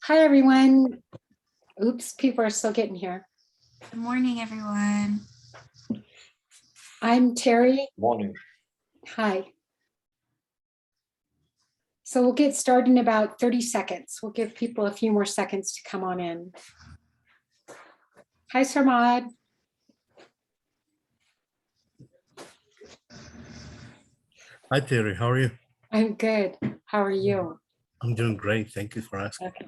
Hi, everyone. Oops, people are still getting here. Good morning, everyone. I'm Terry. Morning. Hi. So we'll get started in about 30 seconds. We'll give people a few more seconds to come on in. Hi, Sarmad. Hi, Terry. How are you? I'm good. How are you? I'm doing great. Thank you for asking. Okay.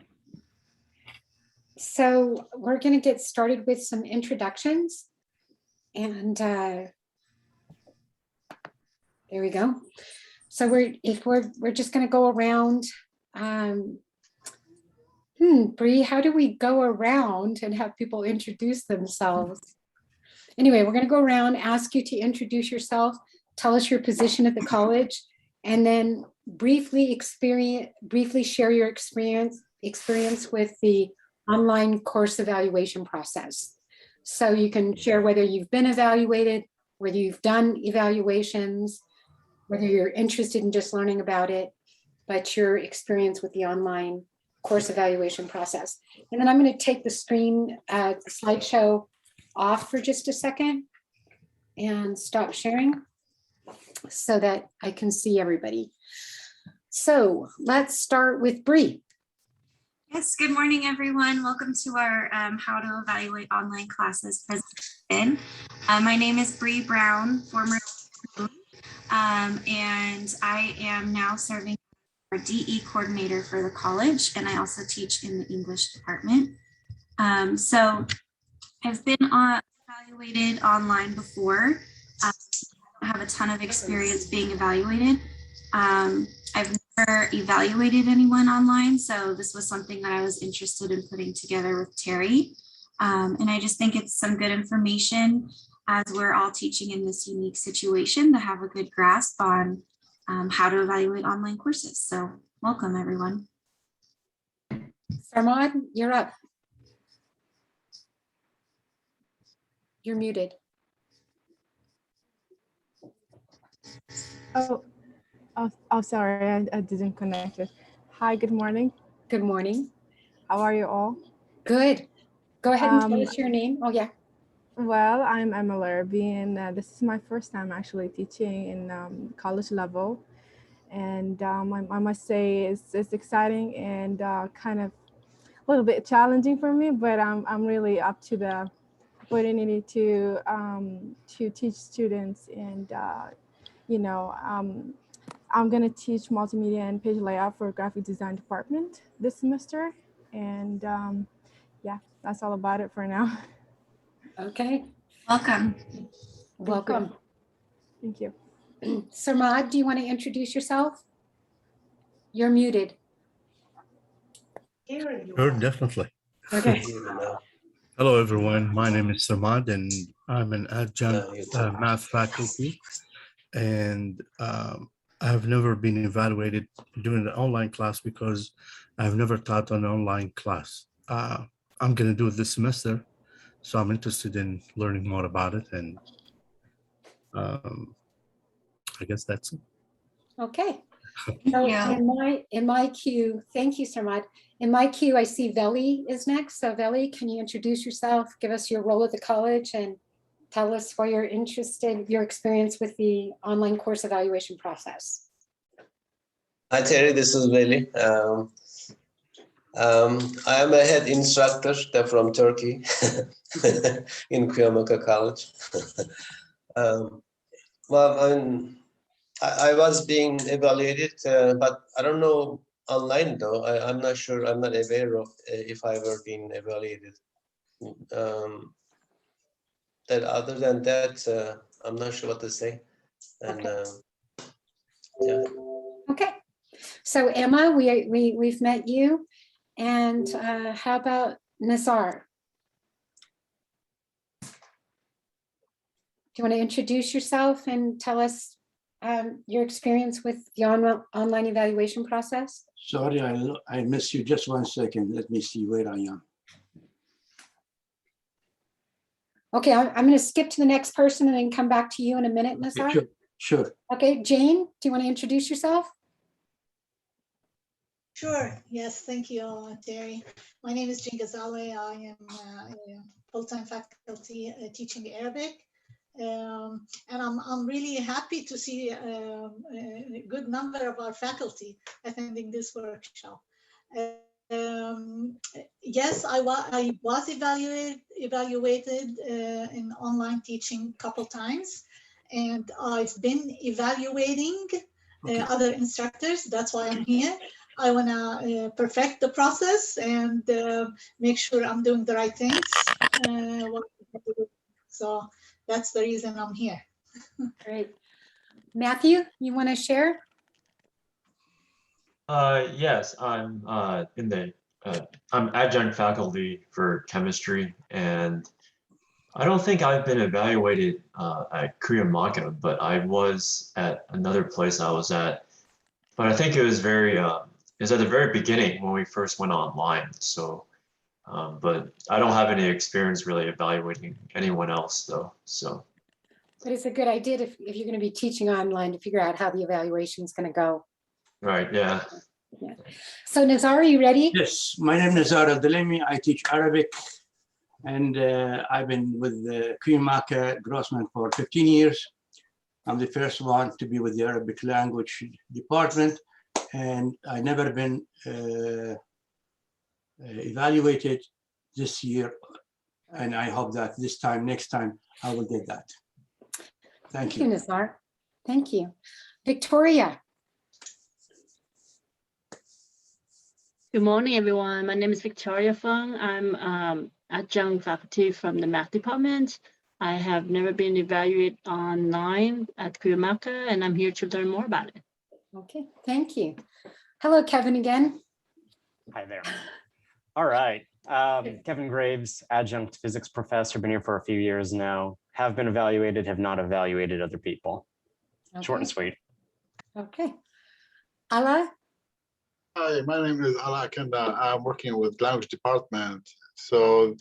So we're going to get started with some introductions. And there we go. So we're just going to go around. Bree, how do we go around and have people introduce themselves? Anyway, we're going to go around, ask you to introduce yourself, tell us your position at the college, and then briefly share your experience with the online course evaluation process. So you can share whether you've been evaluated, whether you've done evaluations, whether you're interested in just learning about it, but your experience with the online course evaluation process. And then I'm going to take the screen, the slideshow off for just a second and stop sharing so that I can see everybody. So let's start with Bree. Yes, good morning, everyone. Welcome to our How to Evaluate Online Classes presentation. My name is Bree Brown, former and I am now serving as our DE coordinator for the college, and I also teach in the English department. So I've been evaluated online before. I don't have a ton of experience being evaluated. I've never evaluated anyone online, so this was something that I was interested in putting together with Terry. And I just think it's some good information as we're all teaching in this unique situation to have a good grasp on how to evaluate online courses. So welcome, everyone. Sarmad, you're up. You're muted. Oh, sorry, I didn't connect it. Hi, good morning. Good morning. How are you all? Good. Go ahead and tell us your name. Oh, yeah. Well, I'm Emma Larrabee, and this is my first time actually teaching in college level. And I must say it's exciting and kind of a little bit challenging for me, but I'm really up to the opportunity to teach students, and I'm going to teach multimedia and page layout for graphic design department this semester. And yeah, that's all about it for now. Okay. Welcome. Welcome. Thank you. Sarmad, do you want to introduce yourself? You're muted. Sure, definitely. Okay. Hello, everyone. My name is Samad, and I'm an adjunct math faculty. And I've never been evaluated during the online class because I've never taught an online class. I'm going to do it this semester, so I'm interested in learning more about it. And I guess that's it. Okay. So in my queue, thank you, Sarmad. In my queue, I see Veli is next. So Veli, can you introduce yourself, give us your role at the college, and tell us why you're interested, your experience with the online course evaluation process. Hi, Terry. This is Veli. I am a head instructor from Turkey in Kuyamaka College. Well, I was being evaluated, but I don't know online though. I'm not sure. I'm not aware of if I were being evaluated. That other than that, I'm not sure what to say. And yeah. Okay. So Emma, we've met you, and how about Nazar? Do you want to introduce yourself and tell us your experience with the online evaluation process? Sorry, I missed you. Just 1 second. Let me see where I am. Okay, I'm going to skip to the next person and then come back to you in a minute, Nazar. Sure. Okay, Jane, do you want to introduce yourself? Sure. Yes. Thank you, Terry. My name is Jane Ghazaleh. I am a full-time faculty teaching Arabic. And I'm really happy to see a good number of our faculty attending this workshop. Yes, I was evaluated in online teaching a couple times, and I've been evaluating other instructors. That's why I'm here. I want to perfect the process and make sure I'm doing the right things. So that's the reason I'm here. Great. Matthew, you want to share? Yes, I'm I'm adjunct faculty for chemistry, and I don't think I've been evaluated at Korean Maka, but I was at another place I was at. But I think it was it was at the very beginning when we first went online. So, but I don't have any experience really evaluating anyone else though. So. But it's a good idea if you're going to be teaching online to figure out how the evaluation is going to go. Right, yeah. Yeah. So Nazar, are you ready? Yes, my name is Nazar Al-Dalemi. I teach Arabic, and I've been with Queen Maka Grossman for 15 years. I'm the first one to be with the Arabic language department, and I never been evaluated this year. And I hope that next time, I will get that. Thank you. Nazar. Thank you. Victoria. Good morning, everyone. My name is Victoria Fung. I'm adjunct faculty from the math department. I have never been evaluated online at Korean Maka, and I'm here to learn more about it. Okay, thank you. Hello, Kevin again. Hi there. All right. Kevin Graves, adjunct physics professor, been here for a few years now. Have been evaluated, have not evaluated other people. Okay. Short and sweet. Okay. Ala? Hi, my name is Ala Kenda. I'm working with language department. So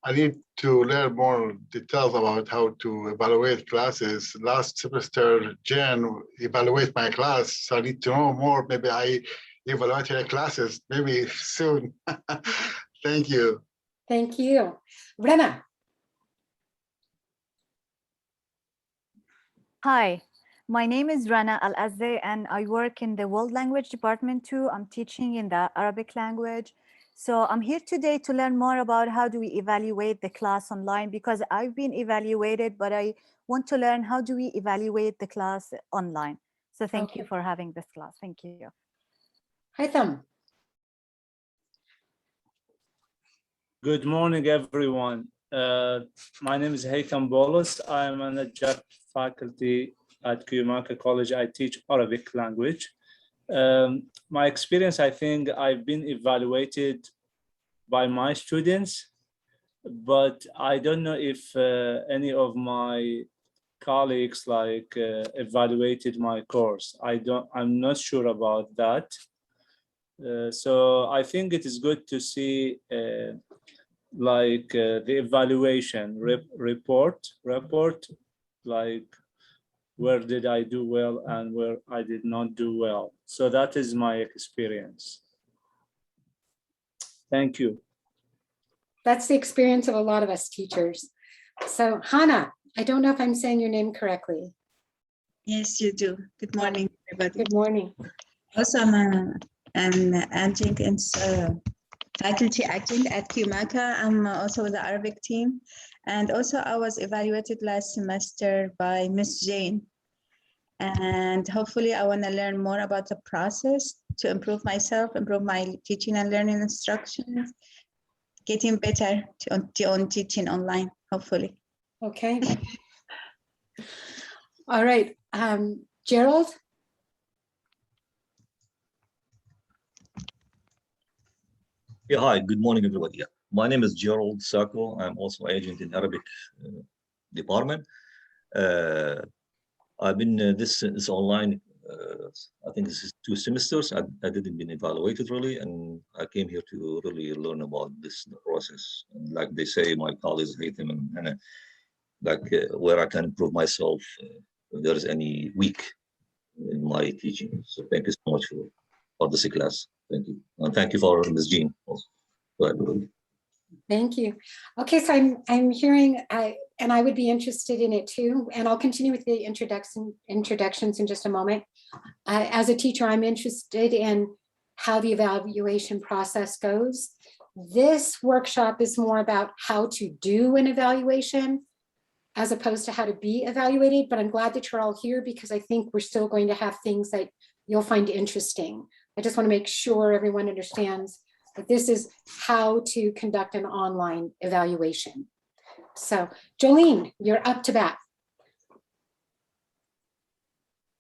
I need to learn more details about how to evaluate classes. Last semester, Jen evaluated my class. So I need to know more. Maybe I evaluate her classes, maybe soon. Thank you. Thank you. Rena. Hi, my name is Rana Al-Azze and I work in the World Language Department too. I'm teaching in the Arabic language. So I'm here today to learn more about how do we evaluate the class online, because I've been evaluated, but I want to learn how do we evaluate the class online. So thank you for having this class. Thank you. Haitham. Good morning, everyone. My name is Haitham Bolos. I'm an adjunct faculty at Korean Maka College. I teach Arabic language. My experience, I think I've been evaluated by my students, but I don't know if any of my colleagues evaluated my course. I'm not sure about that. So I think it is good to see the evaluation report, like where did I do well and where I did not do well. So that is my experience. Thank you. That's the experience of a lot of us teachers. So Hannah, I don't know if I'm saying your name correctly. Yes, you do. Good morning, everybody. Good morning. Also, I'm an adjunct and faculty adjunct at QMACA. I'm also with the Arabic team. And also I was evaluated last semester by Miss Jane. And hopefully I want to learn more about the process to improve myself, improve my teaching and learning instructions, getting better on teaching online, hopefully. Okay. All right. Gerald? Yeah, hi, good morning, everybody. Yeah. My name is Gerald Sacco. I'm also agent in Arabic department. I've been this online, I think this is 2 semesters. I didn't been evaluated really, and I came here to really learn about this process. And like they say, my colleagues hate them, and where I can improve myself if there is any weak in my teaching. So thank you so much for this class. Thank you. Thank you for Ms. Jean also. Go ahead, Lily. Thank you. Okay, so I'm hearing, and I would be interested in it too, and I'll continue with the introductions in just a moment. As a teacher, I'm interested in how the evaluation process goes. This workshop is more about how to do an evaluation as opposed to how to be evaluated, but I'm glad that you're all here because I think we're still going to have things that you'll find interesting. I just want to make sure everyone understands that this is how to conduct an online evaluation. So Jolene, you're up to bat.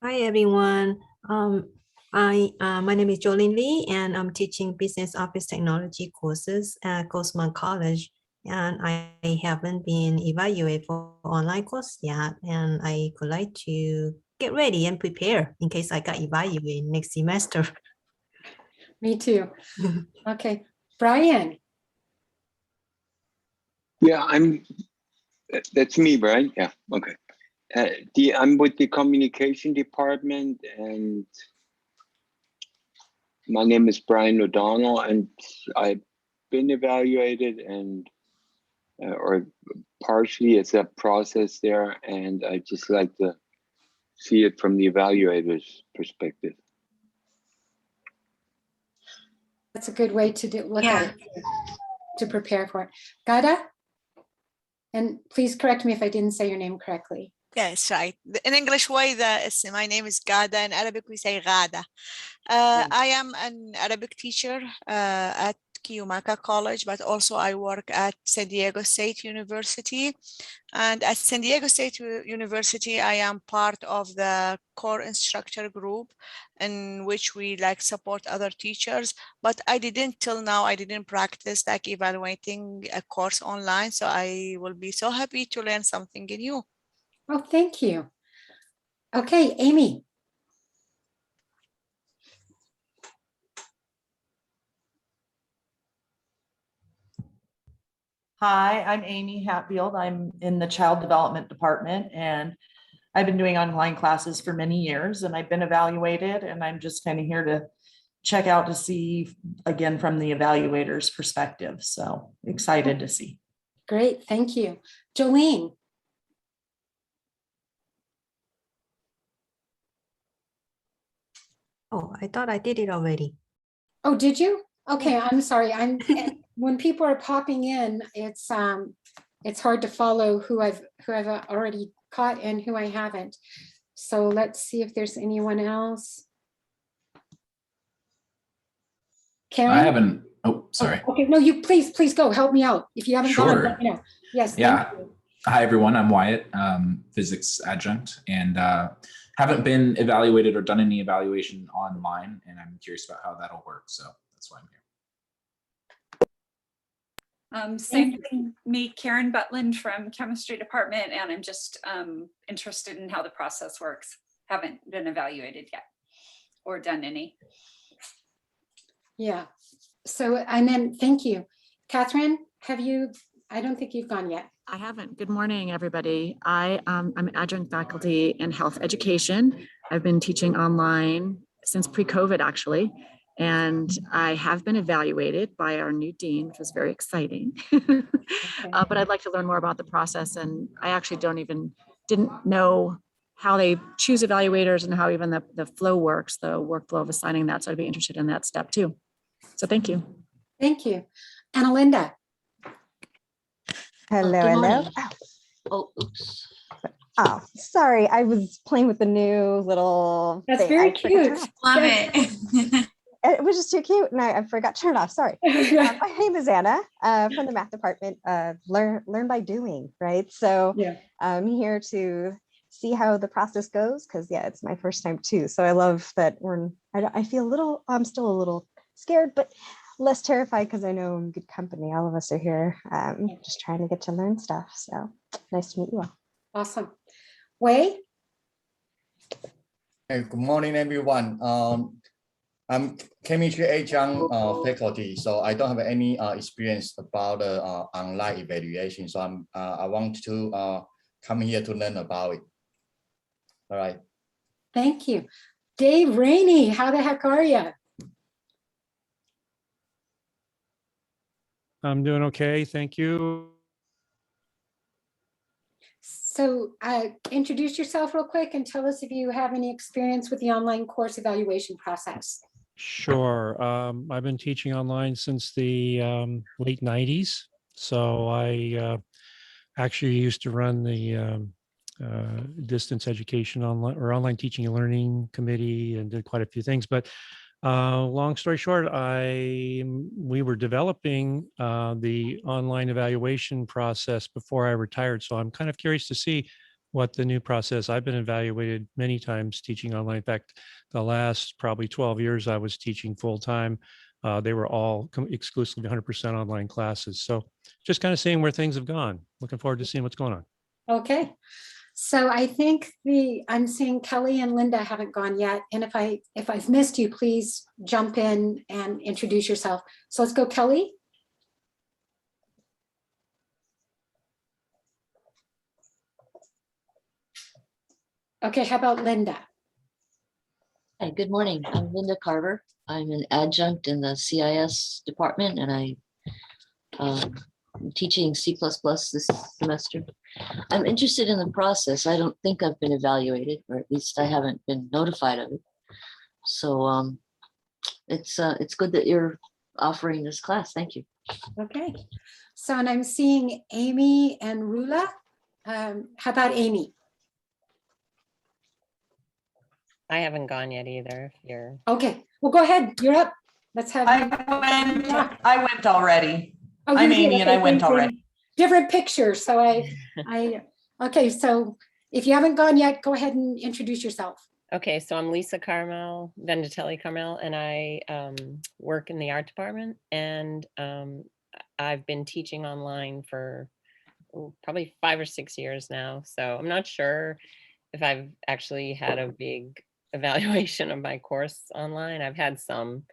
Hi, everyone. My name is Jolene Lee, and I'm teaching business office technology courses at Grossman College. And I haven't been evaluated for online course yet, and I would like to get ready and prepare in case I got evaluated next semester. Me too. Okay, Brian. Yeah, that's me, right? Yeah, okay. I'm with the communication department, and my name is Brian O'Donnell, and I've been evaluated and or partially it's a process there, and I just like to see it from the evaluator's perspective. That's a good way to look at it, to prepare for it. Gada? And please correct me if I didn't say your name correctly. Yes, right. In English, my name is Gada. In Arabic, we say Gada. I am an Arabic teacher at Kiyomaka College, but also I work at San Diego State University. And at San Diego State University, I am part of the core instructor group in which we support other teachers. But till now, I didn't practice evaluating a course online. So I will be so happy to learn something new. Oh, thank you. Okay, Amy. Hi, I'm Amy Hatfield. I'm in the Child Development Department, and I've been doing online classes for many years, and I've been evaluated, and I'm just kind of here to check out to see, again, from the evaluator's perspective. So excited to see. Great, thank you. Jolene. Oh, I thought I did it already. Oh, did you? Okay, I'm sorry. When people are popping in, it's hard to follow who I've already caught and who I haven't. So let's see if there's anyone else. Karen? I haven't. Oh, sorry. Oh, okay, no, you please go help me out. If you haven't gone, let me know. Yes. Yeah. Thank you. Hi, everyone. I'm Wyatt, physics adjunct, and haven't been evaluated or done any evaluation online, and I'm curious about how that'll work. So that's why I'm here. Same thing, me, Karen Butland from chemistry department, and I'm just interested in how the process works. Haven't been evaluated yet or done any. Yeah. So, and then thank you. Catherine, have you, I don't think you've gone yet. I haven't. Good morning, everybody. I'm adjunct faculty in health education. I've been teaching online since pre-COVID, actually, and I have been evaluated by our new dean, which was very exciting. But I'd like to learn more about the process, and I actually didn't know how they choose evaluators and how even the flow works, the workflow of assigning that. So I'd be interested in that step too. So thank you. Thank you. Annalinda. Hello. Oh, oops. Oh, sorry. I was playing with the new little. That's very cute. Love it. It was just too cute, and I forgot to turn it off. Sorry. My name is Anna from the math department. Learn by doing, right? So yeah. I'm here to see how the process goes because it's my first time too. So I love that I feel I'm still a little scared, but less terrified because I know I'm good company. All of us are here just trying to get to learn stuff. So nice to meet you all. Awesome. Wei? Hey, good morning, everyone. I'm chemistry adjunct faculty, so I don't have any experience about online evaluation. So I want to come here to learn about it. All right. Thank you. Dave Rainey, how the heck are you? I'm doing okay. Thank you. So introduce yourself real quick and tell us if you have any experience with the online course evaluation process. Sure. I've been teaching online since the late 90s. So I actually used to run the distance education online teaching and learning committee and did quite a few things. But long story short, we were developing the online evaluation process before I retired. So I'm kind of curious to see what the new process. I've been evaluated many times teaching online. In fact, the last probably 12 years I was teaching full time. They were all exclusively 100% online classes. So just kind of seeing where things have gone. Looking forward to seeing what's going on. Okay. So I think I'm seeing Kelly and Linda haven't gone yet. And if I've missed you, please jump in and introduce yourself. So let's go, Kelly. Okay, how about Linda? Hi, good morning. I'm Linda Carver. I'm an adjunct in the CIS department, and I'm teaching C++ this semester. I'm interested in the process. I don't think I've been evaluated, or at least I haven't been notified of it. So it's good that you're offering this class. Thank you. Okay. So, and I'm seeing Amy and Rula. How about Amy? I haven't gone yet either. If you're okay. Well, go ahead. You're up. Let's have. I went already. Oh, I'm you did. Amy, and I went thanks, Amy. already. Different pictures. So okay. So if you haven't gone yet, go ahead and introduce yourself. okay. So I'm Lisa Venditelli Carmel, and I work in the art department, and I've been teaching online for probably 5 or 6 years now. So I'm not sure if I've actually had a big evaluation of my course online. I've had some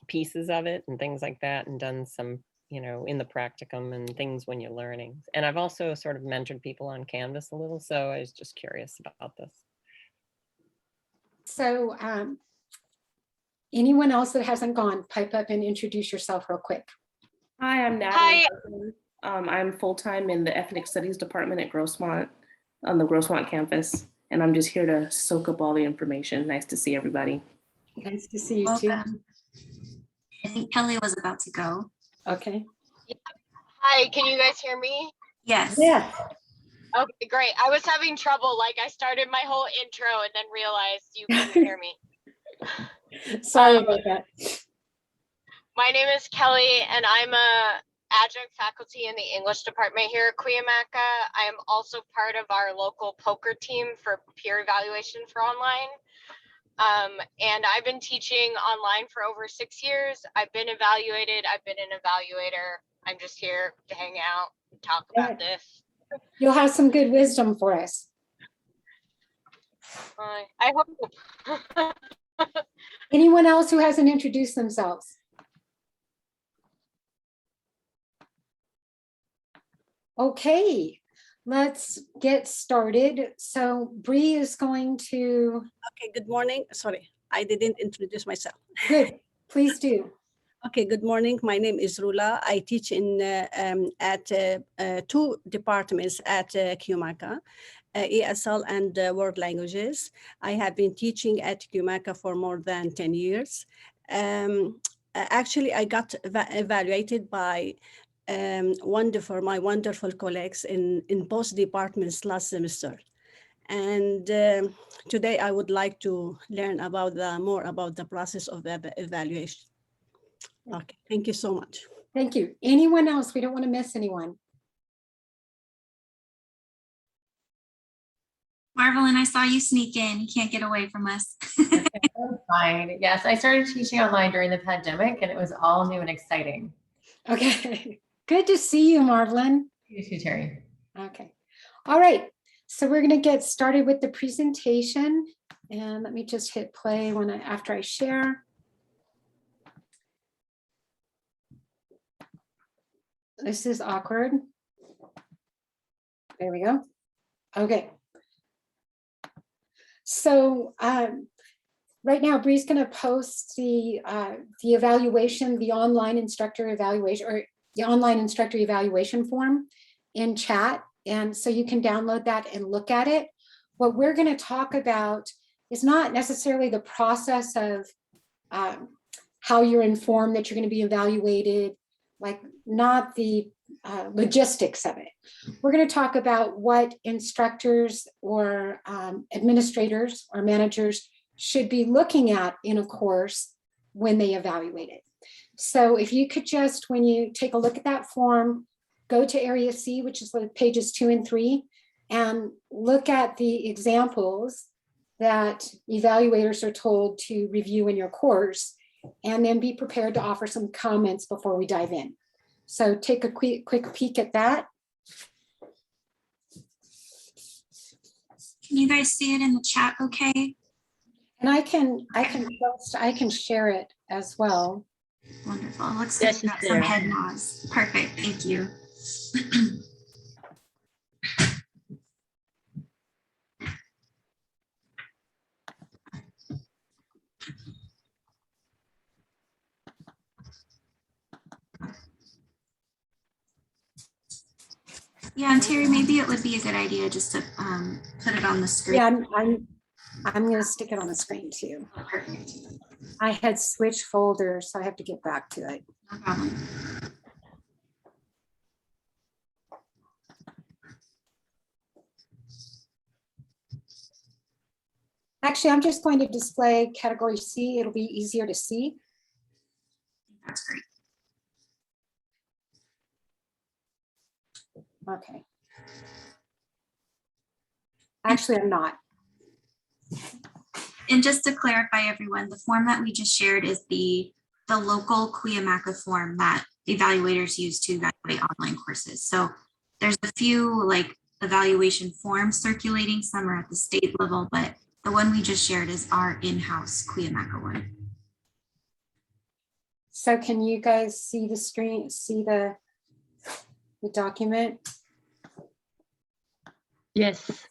pieces of it and things like that, and done some, in the practicum and things when you're learning. And I've also sort of mentored people on Canvas a little. So I was just curious about this. So anyone else that hasn't gone, pipe up and introduce yourself real quick. Hi, I'm Natalie. I'm full-time in the Ethnic Studies Department at Grossmont, on the Grossmont campus, and I'm just here to soak up all the information. Nice to see everybody. Nice to see you too. I think Kelly was about to go. Okay. Hi, can you guys hear me? Yes. Yes. Okay, great. I was having trouble. Like I started my whole intro and then realized you couldn't hear me. Sorry about that. My name is Kelly, and I'm a adjunct faculty in the English department here at Cuyamaca. I am also part of our local poker team for peer evaluation for online. And I've been teaching online for over 6 years. I've been evaluated. I've been an evaluator. I'm just here to hang out and talk about this. You'll have some good wisdom for us. I hope. Anyone else who hasn't introduced themselves? Okay, let's get started. So Bree is going to. Okay, good morning. Sorry, I didn't introduce myself. Good, please do. Okay, good morning. My name is Rula. I teach at 2 departments at Cuyamaca, ESL and World Languages. I have been teaching at Cuyamaca for more than 10 years. Actually, I got evaluated by my wonderful colleagues in both departments last semester. And today I would like to learn about more about the process of evaluation. Okay, thank you so much. Thank you. Anyone else? We don't want to miss anyone. Marvelyn, I saw you sneak in. You can't get away from us. Fine. Yes, I started teaching online during the pandemic, and it was all new and exciting. Okay, good to see you, Marvelyn. You too, Terry. Okay, all right. So we're going to get started with the presentation, and let me just hit play after I share. This is awkward. There we go. Okay. So right now, Bree's going to post the evaluation, the online instructor evaluation, or the online instructor evaluation form in chat. And so you can download that and look at it. What we're going to talk about is not necessarily the process of how you're informed that you're going to be evaluated, like not the logistics of it. We're going to talk about what instructors or administrators or managers should be looking at in a course when they evaluate it. So if you could just, when you take a look at that form, go to area C, which is like pages 2 and 3, and look at the examples that evaluators are told to review in your course, and then be prepared to offer some comments before we dive in. So take a quick peek at that. Can you guys see it in the chat okay? And I can share it as well. Wonderful. Looks like we've got some head nods. Perfect. Thank you. Yeah, and Terry, maybe it would be a good idea just to put it on the screen. Yeah, I'm going to stick it on the screen too. Oh, perfect. I had switched folders, so I have to get back to it. No problem. Actually, I'm just going to display category C. It'll be easier to see. That's great. Okay. Actually, I'm not. And just to clarify, everyone, the form that we just shared is the local Cuyamaca form that evaluators use to evaluate online courses. So there's a few like evaluation forms circulating, some are at the state level, but the one we just shared is our in-house Cuyamaca one. So can you guys see the screen, see the document? Yes.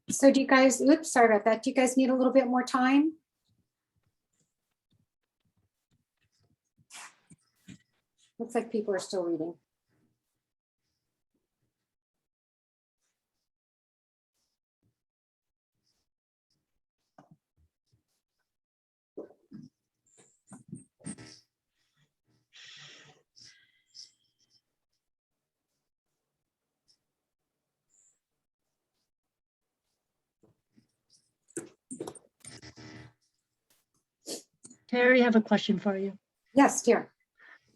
So do you guys, oops, sorry about that. Do you guys need a little bit more time? Looks like people are still reading. Terry, I have a question for you. Yes, dear.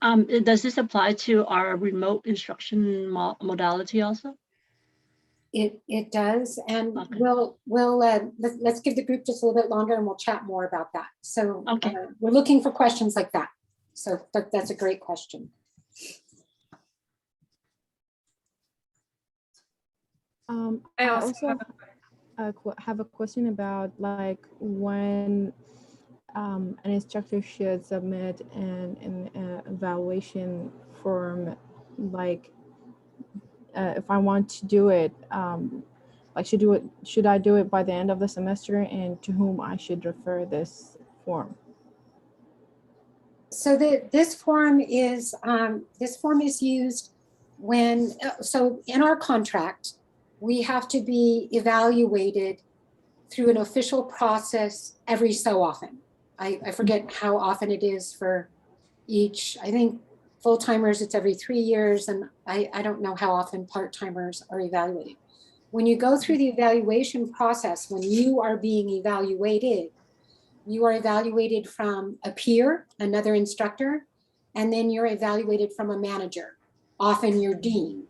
Does this apply to our remote instruction modality also? It does, and okay. Let's give the group just a little bit longer, and we'll chat more about that. So okay. We're looking for questions like that. So that's a great question. I also have a question about like when an instructor should submit an evaluation form, like if I want to do it, like should I do it by the end of the semester, and to whom I should refer this form? So this form is used when, so in our contract, we have to be evaluated through an official process every so often. I forget how often it is for each. I think full-timers, it's every 3 years, and I don't know how often part-timers are evaluated. When you go through the evaluation process, when you are being evaluated, you are evaluated from a peer, another instructor, and then you're evaluated from a manager, often your dean.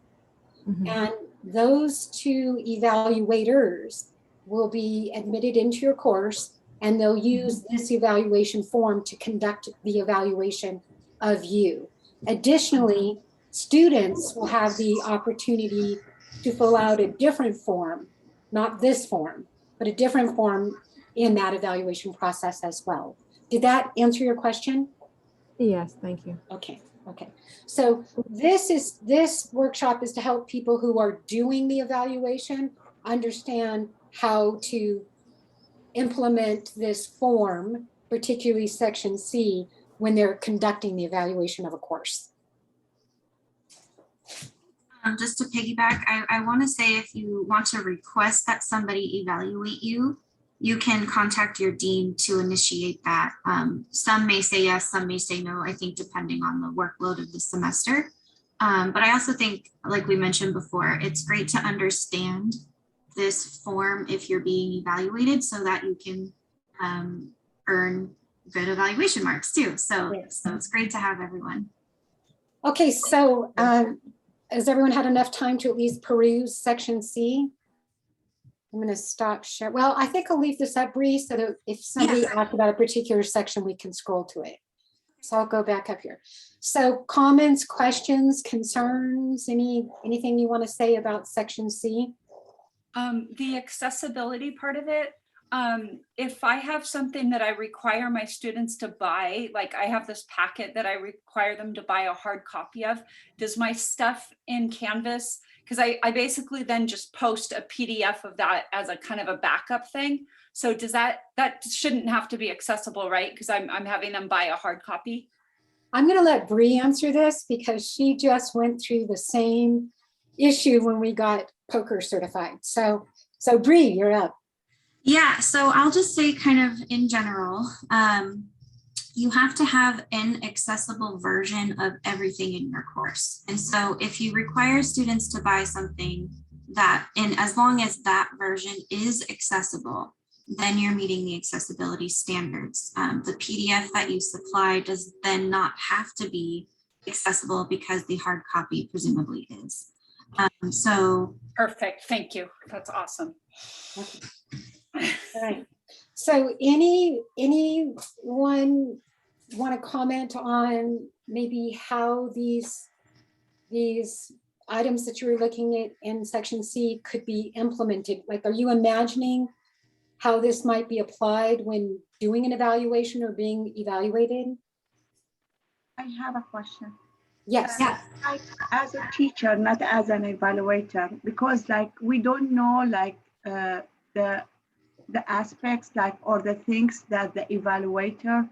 And those two evaluators will be admitted into your course, and they'll use this evaluation form to conduct the evaluation of you. Additionally, students will have the opportunity to fill out a different form, not this form, but a different form in that evaluation process as well. Did that answer your question? Yes, thank you. Okay. Okay, so this workshop is to help people who are doing the evaluation understand how to implement this form, particularly section C, when they're conducting the evaluation of a course. Just to piggyback, I want to say if you want to request that somebody evaluate you, you can contact your dean to initiate that. Some may say yes, some may say no, I think depending on the workload of the semester. But I also think, like we mentioned before, it's great to understand this form if you're being evaluated so that you can earn good evaluation marks too. So it's great to have everyone. Okay, so has everyone had enough time to at least peruse section C? I'm going to stop share. Well, I think I'll leave this up, Bree, so that if somebody asks about a particular section, we can scroll to it. So I'll go back up here. So comments, questions, concerns, anything you want to say about section C? The accessibility part of it, if I have something that I require my students to buy, like I have this packet that I require them to buy a hard copy of, does my stuff in Canvas, because I basically then just post a PDF of that as a kind of a backup thing. So does that shouldn't have to be accessible, right? Because I'm having them buy a hard copy. I'm going to let Bree answer this because she just went through the same issue when we got poker certified. So Bree, you're up. Yeah, so I'll just say kind of in general, you have to have an accessible version of everything in your course. And so if you require students to buy something that, and as long as that version is accessible, then you're meeting the accessibility standards. The PDF that you supply does then not have to be accessible because the hard copy presumably is. So perfect, thank you. That's awesome. Okay. All right. So anyone want to comment on maybe how these items that you were looking at in section C could be implemented? Like, are you imagining how this might be applied when doing an evaluation or being evaluated? I have a question. Yes. Like, as a teacher, not as an evaluator, because like we don't know like the aspects like or the things that the evaluator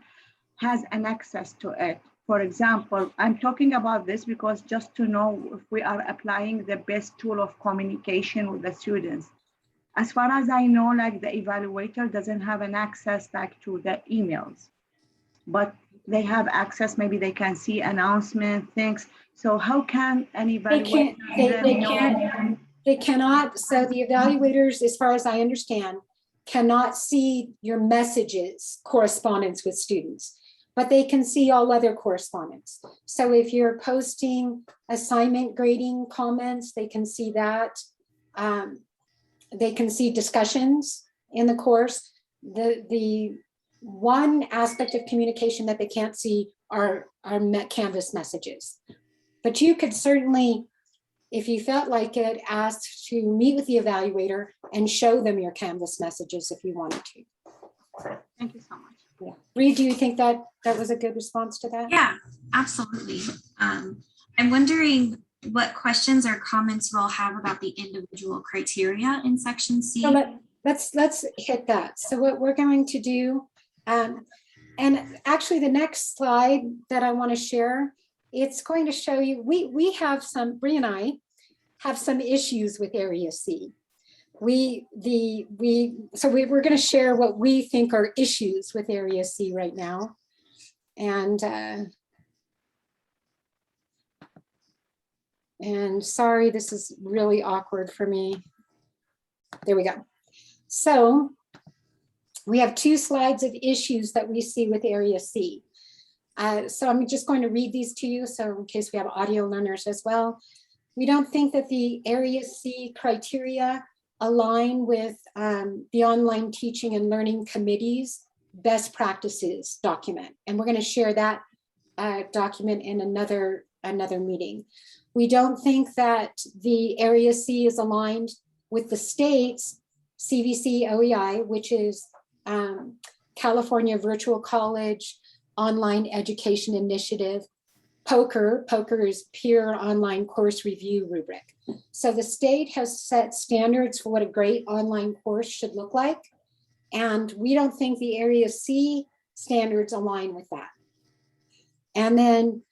has an access to it. For example, I'm talking about this because just to know if we are applying the best tool of communication with the students. As far as I know, like the evaluator doesn't have an access like to the emails, but they have access, maybe they can see announcement things. So how can an evaluator? They cannot. So the evaluators, as far as I understand, cannot see your messages, correspondence with students, but they can see all other correspondence. So if you're posting assignment grading comments, they can see that. They can see discussions in the course. The one aspect of communication that they can't see are Canvas messages. But you could certainly if you felt like it, ask to meet with the evaluator and show them your Canvas messages if you wanted to. Thank you so much. Yeah. Bree, do you think that that was a good response to that? Yeah, absolutely. I'm wondering what questions or comments you all have about the individual criteria in section C. So let's hit that. So what we're going to do, and actually the next slide that I want to share, it's going to show you, we have some, Bree and I have some issues with Area C. We're going to share what we think are issues with Area C right now. And sorry, this is really awkward for me. There we go. So we have 2 slides of issues that we see with Area C. So I'm just going to read these to you, so in case we have audio learners as well. We don't think that the Area C criteria align with the online teaching and learning committee's best practices document. And we're going to share that document in another meeting. We don't think that the Area C is aligned with the state's CVC OEI, which is California Virtual College Online Education Initiative. POCR is Peer Online Course Review Rubric. So the state has set standards for what a great online course should look like. And we don't think the Area C standards align with that. And then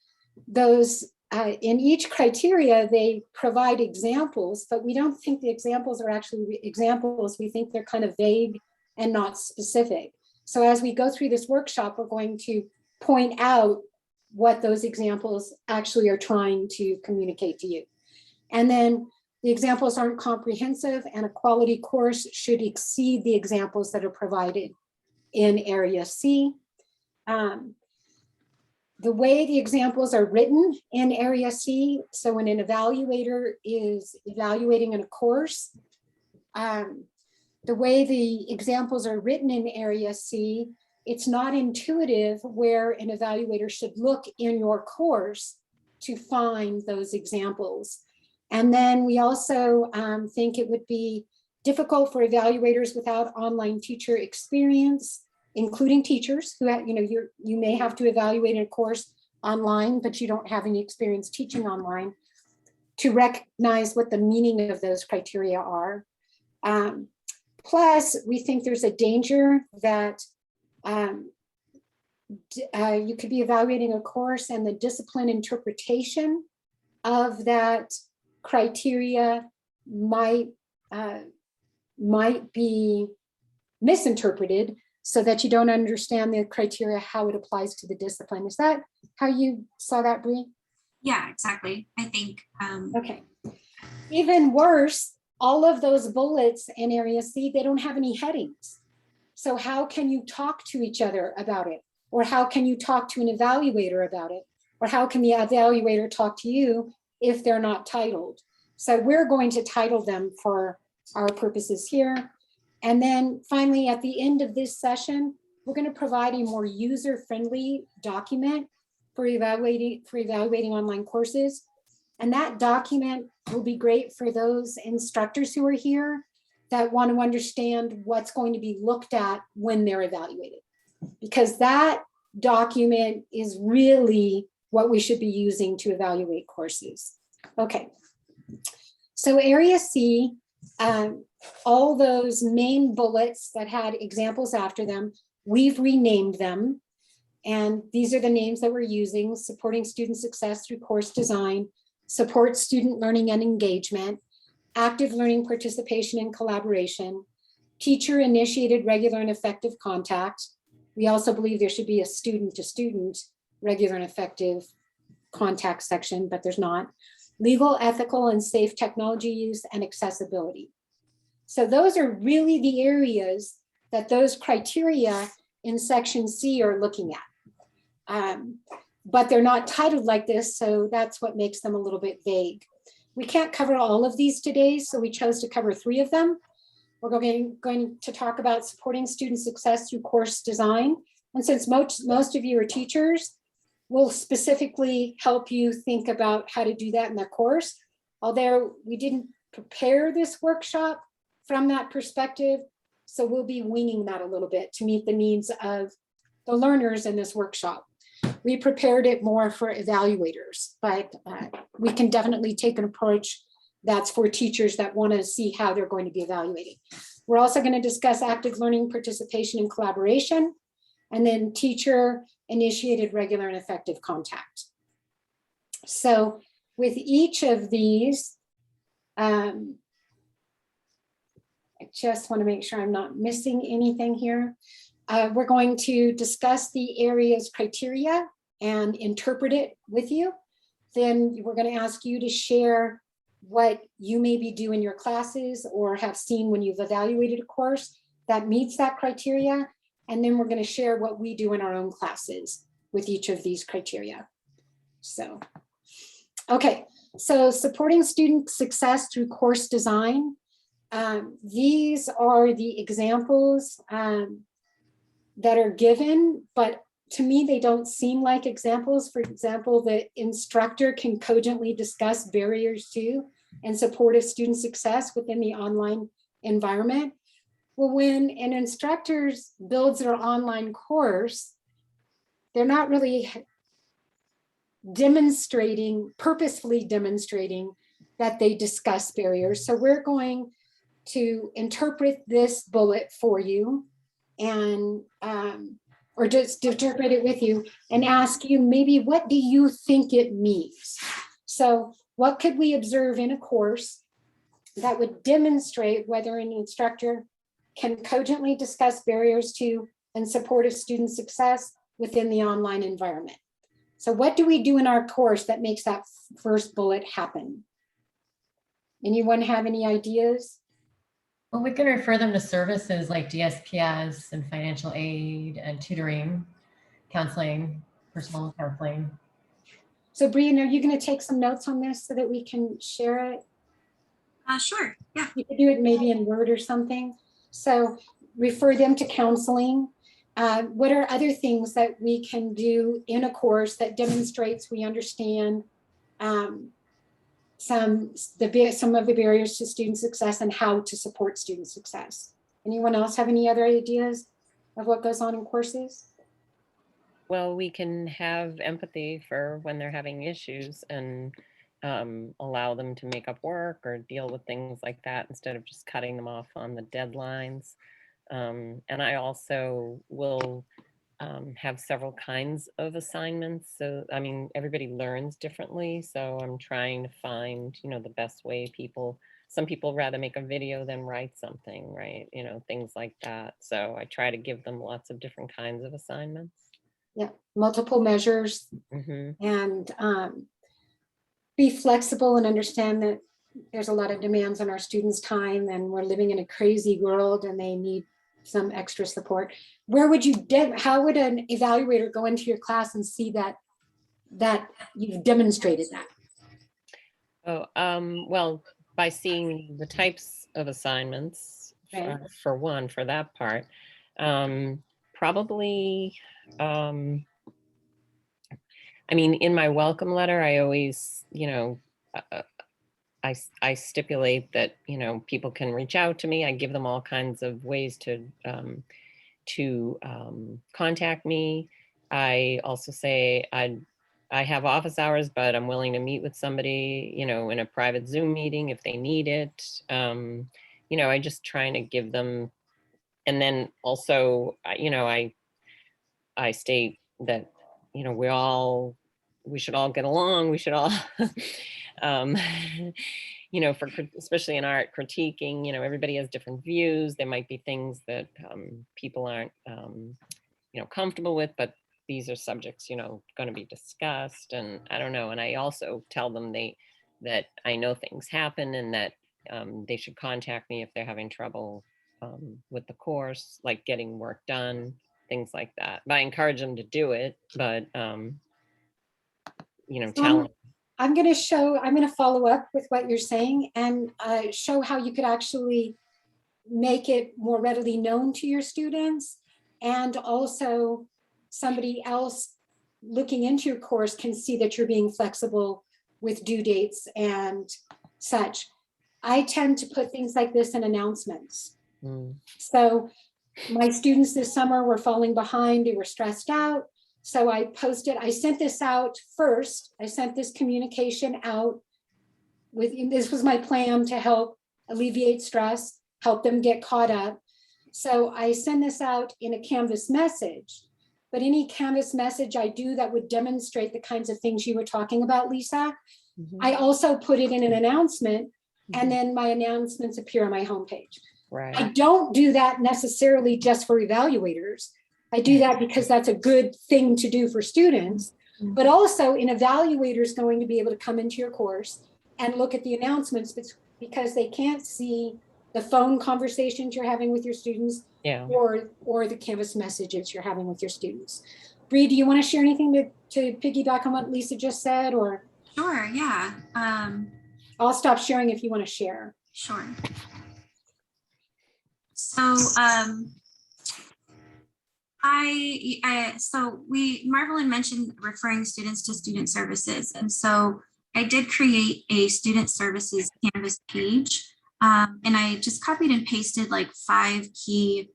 those, in each criteria, they provide examples, but we don't think the examples are actually examples. We think they're kind of vague and not specific. So as we go through this workshop, we're going to point out what those examples actually are trying to communicate to you. And then the examples aren't comprehensive, and a quality course should exceed the examples that are provided in Area C. The way the examples are written in Area C, so when an evaluator is evaluating in a course, the way the examples are written in Area C, it's not intuitive where an evaluator should look in your course to find those examples. And then we also think it would be difficult for evaluators without online teacher experience, including teachers who have, you may have to evaluate a course online, but you don't have any experience teaching online, to recognize what the meaning of those criteria are. Plus, we think there's a danger that you could be evaluating a course and the discipline interpretation of that criteria might be misinterpreted so that you don't understand the criteria, how it applies to the discipline. Is that how you saw that, Bree? Yeah, exactly. I think. Okay. Even worse, all of those bullets in Area C, they don't have any headings. So how can you talk to each other about it? Or how can you talk to an evaluator about it? Or how can the evaluator talk to you if they're not titled? So we're going to title them for our purposes here. And then finally, at the end of this session, we're going to provide a more user-friendly document for evaluating online courses. And that document will be great for those instructors who are here that want to understand what's going to be looked at when they're evaluated. Because that document is really what we should be using to evaluate courses. Okay, so Area C, all those main bullets that had examples after them, we've renamed them. And these are the names that we're using: supporting student success through course design, support student learning and engagement, active learning participation and collaboration, teacher initiated regular and effective contact. We also believe there should be a student to student regular and effective contact section, but there's not. Legal, ethical, and safe technology use and accessibility. So those are really the areas that those criteria in section C are looking at. But they're not titled like this, so that's what makes them a little bit vague. We can't cover all of these today, so we chose to cover 3 of them. We're going to talk about supporting student success through course design. And since most of you are teachers, we'll specifically help you think about how to do that in the course. although we didn't prepare this workshop from that perspective, so we'll be winging that a little bit to meet the needs of the learners in this workshop. We prepared it more for evaluators, but we can definitely take an approach that's for teachers that want to see how they're going to be evaluated. We're also going to discuss active learning, participation, and collaboration, and then teacher initiated regular and effective contact. So with each of these, I just want to make sure I'm not missing anything here. We're going to discuss the area's criteria and interpret it with you. Then we're going to ask you to share what you maybe do in your classes or have seen when you've evaluated a course that meets that criteria. And then we're going to share what we do in our own classes with each of these criteria. So, okay, so supporting student success through course design. These are the examples that are given, but to me, they don't seem like examples. For example, the instructor can cogently discuss barriers to and support of student success within the online environment. Well, when an instructor builds their online course, they're not really purposefully demonstrating that they discuss barriers. So we're going to interpret this bullet for you and or just interpret it with you and ask you maybe what do you think it means? So what could we observe in a course that would demonstrate whether an instructor can cogently discuss barriers to and support of student success within the online environment? So what do we do in our course that makes that first bullet happen? Anyone have any ideas? Well, we can refer them to services like DSPS and financial aid and tutoring, counseling, personal counseling. So Brian, are you going to take some notes on this so that we can share it? Sure, yeah. You could do it maybe in Word or something. So refer them to counseling. What are other things that we can do in a course that demonstrates we understand some of the barriers to student success and how to support student success? Anyone else have any other ideas of what goes on in courses? Well, we can have empathy for when they're having issues and allow them to make up work or deal with things like that instead of just cutting them off on the deadlines. And I also will have several kinds of assignments. So, I mean, everybody learns differently. So I'm trying to find, the best way some people rather make a video than write something, right? Things like that. So I try to give them lots of different kinds of assignments. Yeah, multiple measures. Mm-hmm. And be flexible and understand that there's a lot of demands on our students' time and we're living in a crazy world and they need some extra support. How would an evaluator go into your class and see that you've demonstrated that? Well, by seeing the types of assignments, right. for that part, probably, I mean, in my welcome letter, I always, I stipulate that, people can reach out to me. I give them all kinds of ways to contact me. I also say I have office hours, but I'm willing to meet with somebody, in a private Zoom meeting if they need it. I just trying to give them, and then also, I state that, we should all get along. We should all, especially in art critiquing, everybody has different views. There might be things that people aren't, comfortable with, but these are subjects, going to be discussed. And I don't know. And I also tell them that I know things happen and that they should contact me if they're having trouble with the course, like getting work done, things like that. But I encourage them to do it, but tell them. I'm going to follow up with what you're saying and show how you could actually make it more readily known to your students. And also somebody else looking into your course can see that you're being flexible with due dates and such, I tend to put things like this in announcements. So my students this summer were falling behind, they were stressed out. So I sent this out first. I sent this communication out this was my plan to help alleviate stress, help them get caught up. So I send this out in a Canvas message, but any Canvas message I do that would demonstrate the kinds of things you were talking about, Lisa, I also put it in an announcement, and then my announcements appear on my homepage. Right. I don't do that necessarily just for evaluators. I do that because that's a good thing to do for students, but also an evaluator is going to be able to come into your course and look at the announcements because they can't see the phone conversations you're having with your students or the Canvas messages you're having with your students. Bree, do you want to share anything to piggyback on what Lisa just said, or? Sure, yeah. I'll stop sharing if you want to share. Sure. So Marvelyn mentioned referring students to student services. And so I did create a student services Canvas page. And I just copied and pasted like 5 key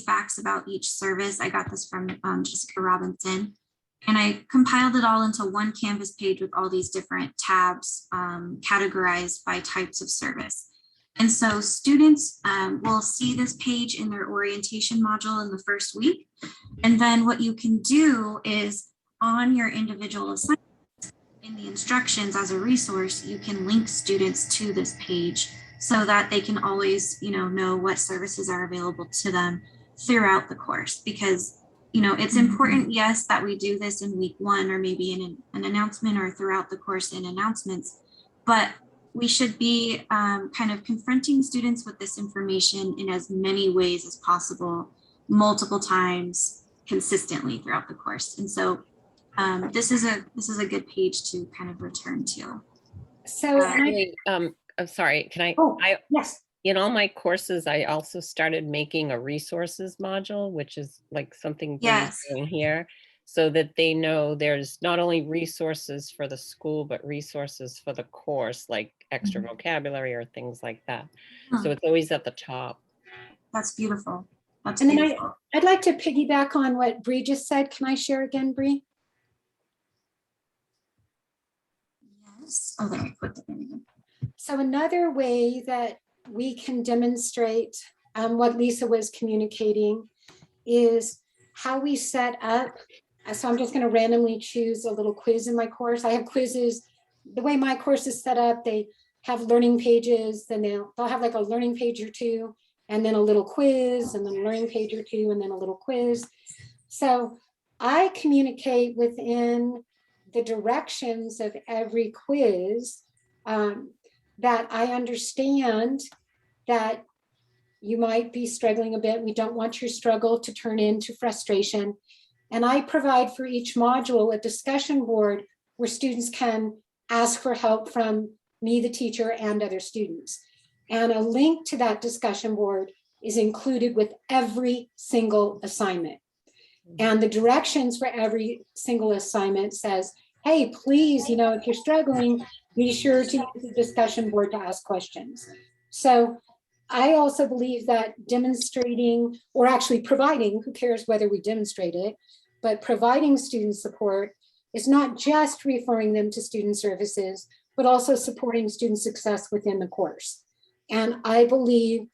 facts about each service. I got this from Jessica Robinson. And I compiled it all into one Canvas page with all these different tabs categorized by types of service. And so students will see this page in their orientation module in the first week. And then what you can do is on your individual assignment, in the instructions as a resource, you can link students to this page so that they can always, know what services are available to them throughout the course. Because, it's important, yes, that we do this in week 1 or maybe in an announcement or throughout the course in announcements, but we should be kind of confronting students with this information in as many ways as possible, multiple times, consistently throughout the course. And so this is a good page to kind of return to. So I'm sorry, can I? Yes. In all my courses, I also started making a resources module, which is like something in here, so that they know there's not only resources for the school, but resources for the course, like extra vocabulary or things like that. So it's always at the top. That's beautiful. That's and beautiful. Then I'd like to piggyback on what Bree just said. Can I share again, Bree? Yes. Oh, there I put it in. So another way that we can demonstrate what Lisa was communicating is how we set up. So I'm just going to randomly choose a little quiz in my course. I have quizzes. The way my course is set up, they have learning pages, then they'll have like a learning page or two, and then a little quiz, and then a learning page or two, and then a little quiz. So I communicate within the directions of every quiz that I understand that you might be struggling a bit. We don't want your struggle to turn into frustration. And I provide for each module a discussion board where students can ask for help from me, the teacher, and other students. And a link to that discussion board is included with every single assignment. And the directions for every single assignment says, hey, please, if you're struggling, be sure to use the discussion board to ask questions. So I also believe that demonstrating, or actually providing, who cares whether we demonstrate it, but providing student support is not just referring them to student services, but also supporting student success within the course. And I believe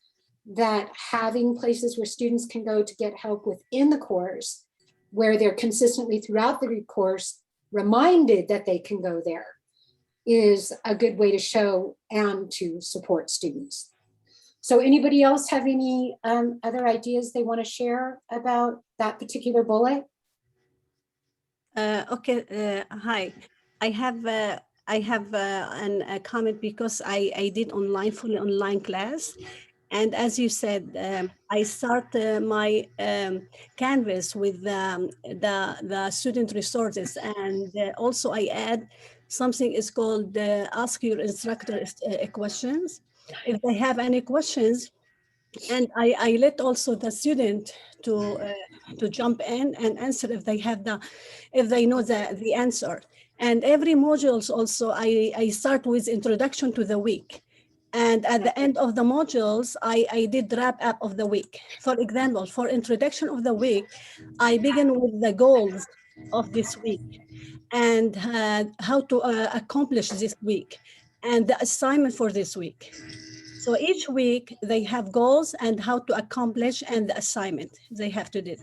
that having places where students can go to get help within the course, where they're consistently throughout the course reminded that they can go there, is a good way to show and to support students. So anybody else have any other ideas they want to share about that particular bullet? Okay, hi. I have a comment because I did fully online class. And as you said, I start my Canvas with the student resources. And also I add something is called ask your instructor questions. If they have any questions, and I let also the student to jump in and answer if they know the answer. And every modules also, I start with introduction to the week. And at the end of the modules, I did wrap up of the week. For example, for introduction of the week, I begin with the goals of this week and how to accomplish this week and the assignment for this week. So each week they have goals and how to accomplish and the assignment they have to do.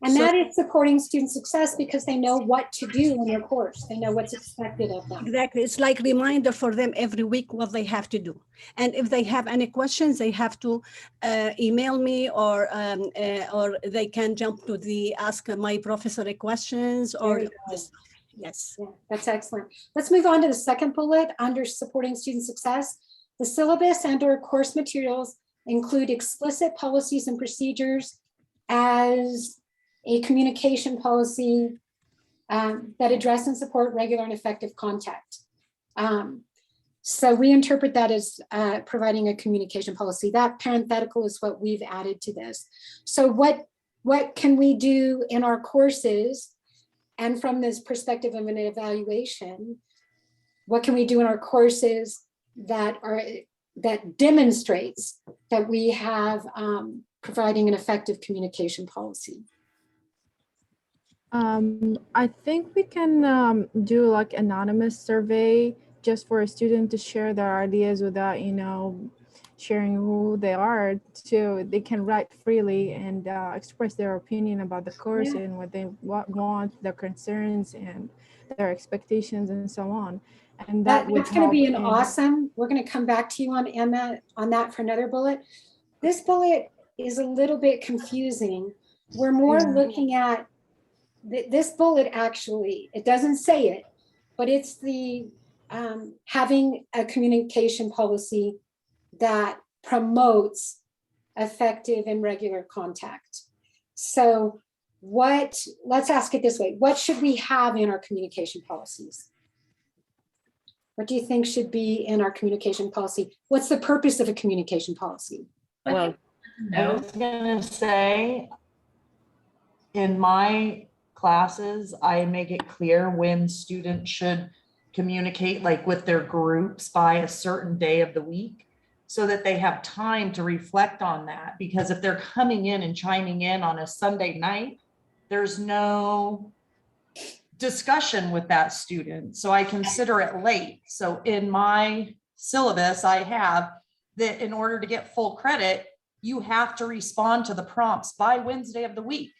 And that is supporting student success because they know what to do in their course. They know what's expected of them. Exactly. It's like reminder for them every week what they have to do. And if they have any questions, they have to email me or they can jump to the ask my professor questions or yes. Yeah, that's excellent. Let's move on to the second bullet under supporting student success. The syllabus and or course materials include explicit policies and procedures as a communication policy that address and support regular and effective contact. So we interpret that as providing a communication policy. That parenthetical is what we've added to this. So what can we do in our courses? And from this perspective of an evaluation, what can we do in our courses that demonstrates that we have providing an effective communication policy? I think we can do like anonymous survey just for a student to share their ideas without, sharing who they are, so they can write freely and express their opinion about the course and what they want, their concerns and their expectations and so on. And that's going to be an awesome. We're going to come back to you on Emma on that for another bullet. This bullet is a little bit confusing. We're more looking at this bullet. Actually, it doesn't say it, but it's the having a communication policy that promotes effective and regular contact. So let's ask it this way. What should we have in our communication policies? What do you think should be in our communication policy? What's the purpose of a communication policy? Well, I was gonna say, in my classes, I make it clear when students should communicate like with their groups by a certain day of the week, so that they have time to reflect on that. Because if they're coming in and chiming in on a Sunday night, there's no discussion with that student. So I consider it late. So in my syllabus, I have that in order to get full credit, you have to respond to the prompts by Wednesday of the week.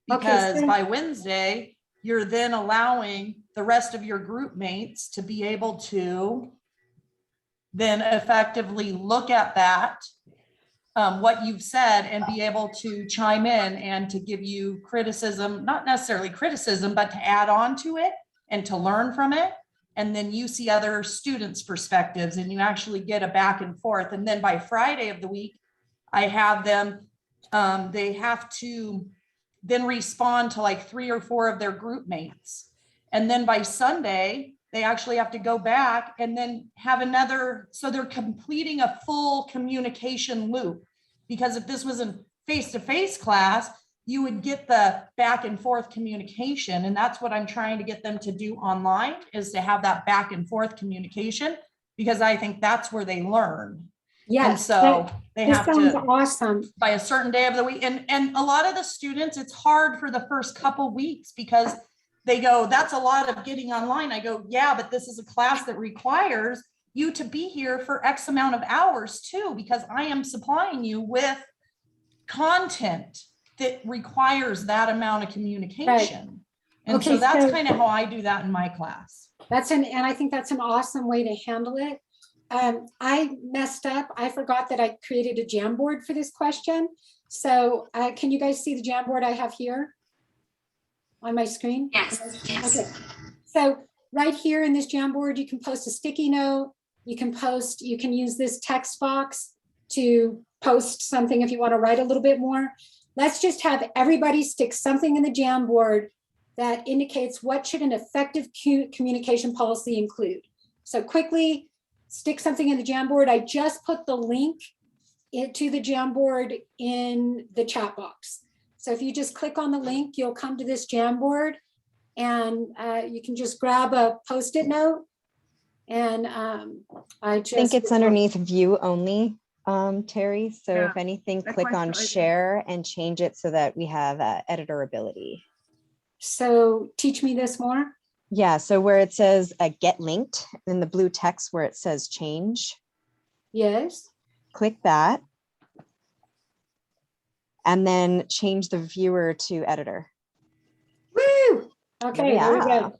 Because by Wednesday, you're then allowing the rest of your group mates to be able to then effectively look at that, what you've said, and be able to chime in and to give you criticism, not necessarily criticism, but to add on to it and to learn from it. And then you see other students' perspectives and you actually get a back and forth. And then by Friday of the week, I have them, they have to then respond to like 3 or 4 of their group mates. And then by Sunday, they actually have to go back and then have another, so they're completing a full communication loop. Because if this was a face-to-face class, you would get the back and forth communication. And that's what I'm trying to get them to do online, is to have that back and forth communication, because I think that's where they learn. Yes. And so they have to, awesome, by a certain day of the week. And a lot of the students, it's hard for the first couple weeks because they go, that's a lot of getting online. I go, yeah, but this is a class that requires you to be here for X amount of hours too, because I am supplying you with content that requires that amount of communication. Right. And so that's kind of how I do that in my class. And I think that's an awesome way to handle it. I messed up. I forgot that I created a Jamboard for this question. So can you guys see the Jamboard I have here on my screen? Yes. Okay. So right here in this Jamboard, you can post a sticky note. You can use this text box to post something if you want to write a little bit more. Let's just have everybody stick something in the Jamboard that indicates what should an effective communication policy include. So quickly, stick something in the Jamboard. I just put the link to the Jamboard in the chat box. So if you just click on the link, you'll come to this Jamboard. And you can just grab a Post-it note. And I just think it's underneath view only, Terry. So Yeah. if anything, That's click what on I did. share and change it so that we have editability. So teach me this more. Yeah, so where it says get linked in the blue text where it says change, Yes. click that. And then change the viewer to editor. Woo! Okay, Yeah. very good.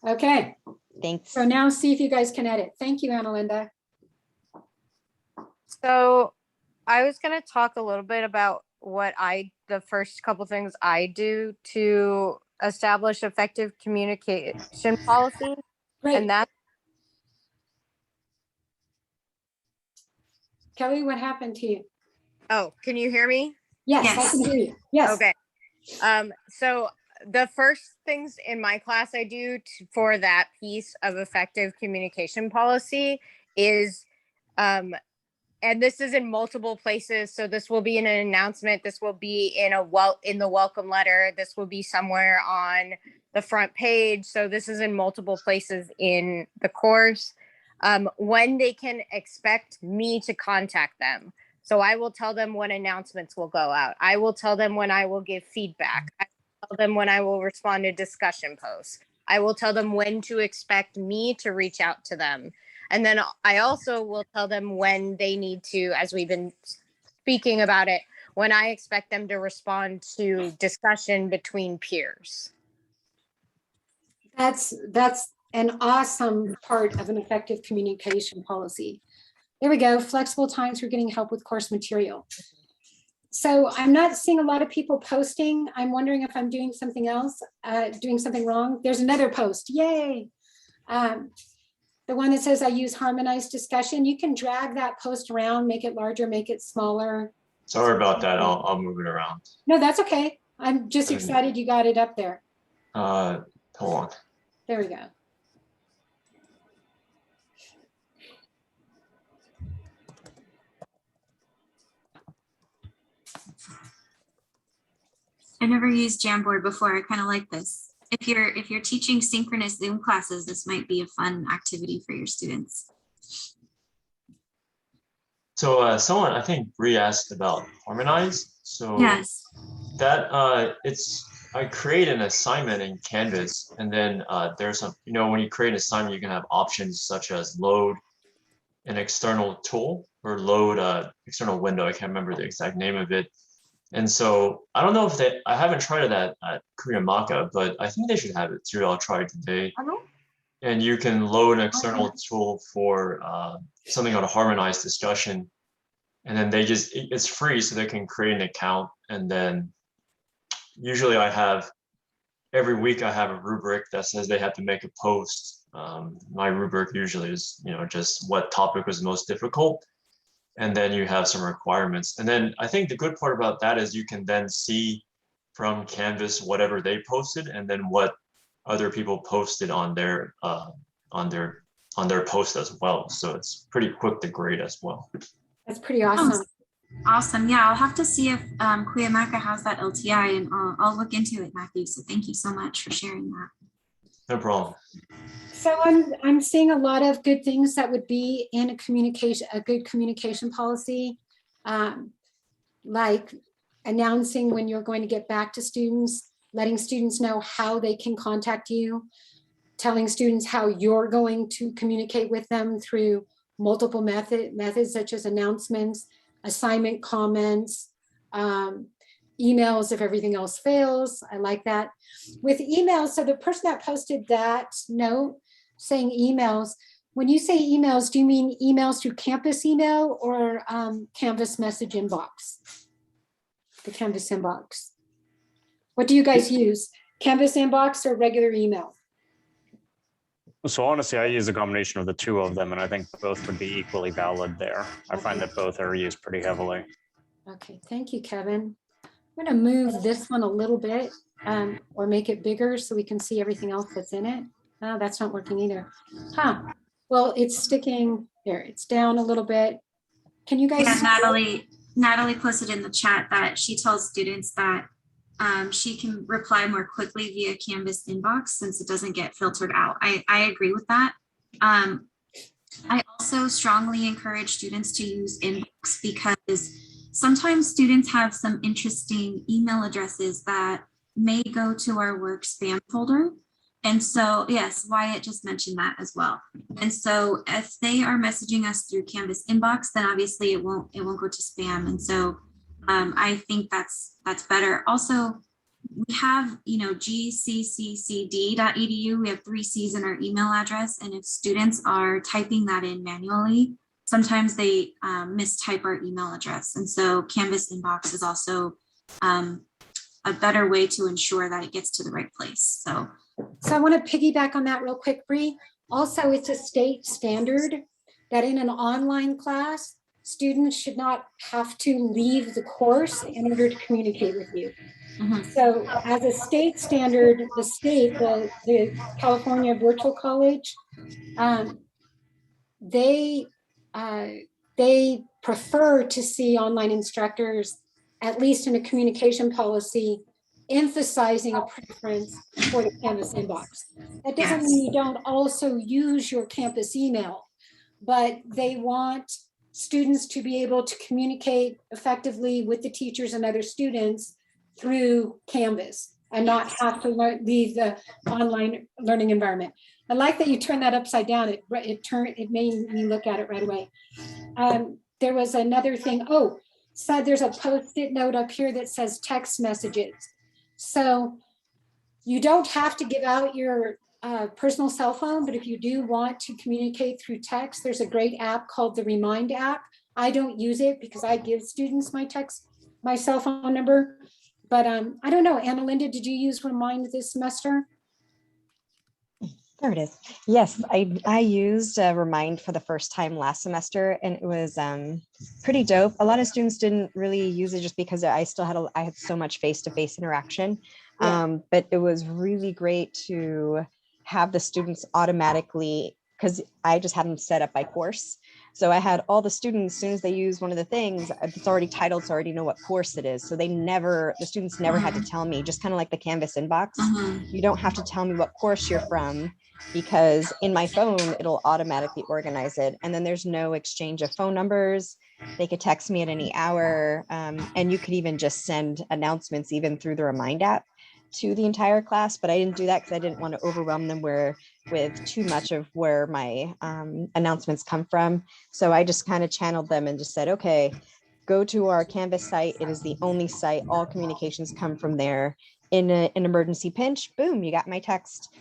Okay. Thanks. So now see if you guys can edit. Thank you, Anna Linda. So I was going to talk a little bit about the first couple things I do to establish effective communication policy. Great. And that Kelly, what happened to you? Oh, can you hear me? Yes, I can hear you. Yes. Okay. So the first things in my class I do for that piece of effective communication policy is, and this is in multiple places. So this will be in an announcement. This will be in in the welcome letter. This will be somewhere on the front page. So this is in multiple places in the course. When they can expect me to contact them. So I will tell them when announcements will go out. I will tell them when I will give feedback. I will tell them when I will respond to discussion posts. I will tell them when to expect me to reach out to them. And then I also will tell them when they need to, as we've been speaking about it, when I expect them to respond to discussion between peers. That's an awesome part of an effective communication policy. There we go. Flexible times for getting help with course material. So I'm not seeing a lot of people posting. I'm wondering if I'm doing something else, doing something wrong. There's another post. Yay. The one that says I use harmonized discussion. You can drag that post around, make it larger, make it smaller. Sorry about that. I'll move it around. No, that's okay. I'm just excited you got it up there. Hold on. There we go. I never used Jamboard before. I kind of like this. If you're teaching synchronous Zoom classes, this might be a fun activity for your students. So someone, I think Bree asked about Harmonize. So yes, that I create an assignment in Canvas, and then there's some, when you create an assignment, you can have options such as load an external tool or load external window. I can't remember the exact name of it. And so I don't know if I haven't tried it at Korean Maka, but I think they should have it too. I'll try it today. And you can load an external tool for something on a harmonized discussion. And then it's free, so they can create an account. And then usually every week I have a rubric that says they have to make a post. My rubric usually is, just what topic was most difficult. And then you have some requirements. And then I think the good part about that is you can then see from Canvas whatever they posted and then what other people posted on their post as well. So it's pretty quick to grade as well. That's pretty awesome. Awesome. Yeah, I'll have to see if Cuyamaca has that LTI, and I'll look into it, Matthew. So thank you so much for sharing that. No problem. So I'm seeing a lot of good things that would be in a good communication policy, like announcing when you're going to get back to students, letting students know how they can contact you, telling students how you're going to communicate with them through multiple methods such as announcements, assignment comments, emails if everything else fails. I like that. With emails, so the person that posted that note saying emails, when you say emails, do you mean emails through Campus email or Canvas message inbox? The Canvas inbox. What do you guys use? Canvas inbox or regular email? So honestly, I use a combination of the two of them, and I think both would be equally valid there. I find that both are used pretty heavily. Okay, thank you, Kevin. I'm going to move this one a little bit or make it bigger so we can see everything else that's in it. Oh, that's not working either. Huh. Well, it's sticking there. It's down a little bit. Can you guys? Yeah, Natalie posted in the chat that she tells students that she can reply more quickly via Canvas inbox since it doesn't get filtered out. I agree with that. I also strongly encourage students to use inbox because sometimes students have some interesting email addresses that may go to our work spam folder. And so, yes, Wyatt just mentioned that as well. And so if they are messaging us through Canvas inbox, then obviously it won't go to spam. And so I think that's better. Also, we have, gccccd.edu. We have 3 C's in our email address. And if students are typing that in manually, sometimes they mistype our email address. And so Canvas inbox is also a better way to ensure that it gets to the right place. So I want to piggyback on that real quick, Bree. Also, it's a state standard that in an online class, students should not have to leave the course in order to communicate with you. So as a state standard, the California Virtual College, they prefer to see online instructors, at least in a communication policy, emphasizing a preference for the Canvas inbox. That doesn't mean you don't also use your campus email, but they want students to be able to communicate effectively with the teachers and other students through Canvas and not have to leave the online learning environment. I like that you turned that upside down. It made me look at it right away. There was another thing. So there's a Post-it note up here that says text messages. So you don't have to give out your personal cell phone, but if you do want to communicate through text, there's a great app called the Remind app. I don't use it because I give students my cell phone number. But I don't know, Anna Linda, did you use Remind this semester? There it is. Yes, I used Remind for the first time last semester, and it was pretty dope. A lot of students didn't really use it just because I had so much face-to-face interaction. But it was really great to have the students automatically, because I just had them set up by course. So I had all the students, as soon as they use one of the things, it's already titled, so I already know what course it is. So the students never had to tell me, just kind of like the Canvas inbox. You don't have to tell me what course you're from, because in my phone, it'll automatically organize it. And then there's no exchange of phone numbers. They could text me at any hour. And you could even just send announcements even through the Remind app to the entire class, but I didn't do that because I didn't want to overwhelm them with too much of where my announcements come from. So I just kind of channeled them and just said, okay, go to our Canvas site. It is the only site. All communications come from there. In an emergency pinch, boom, you got my text.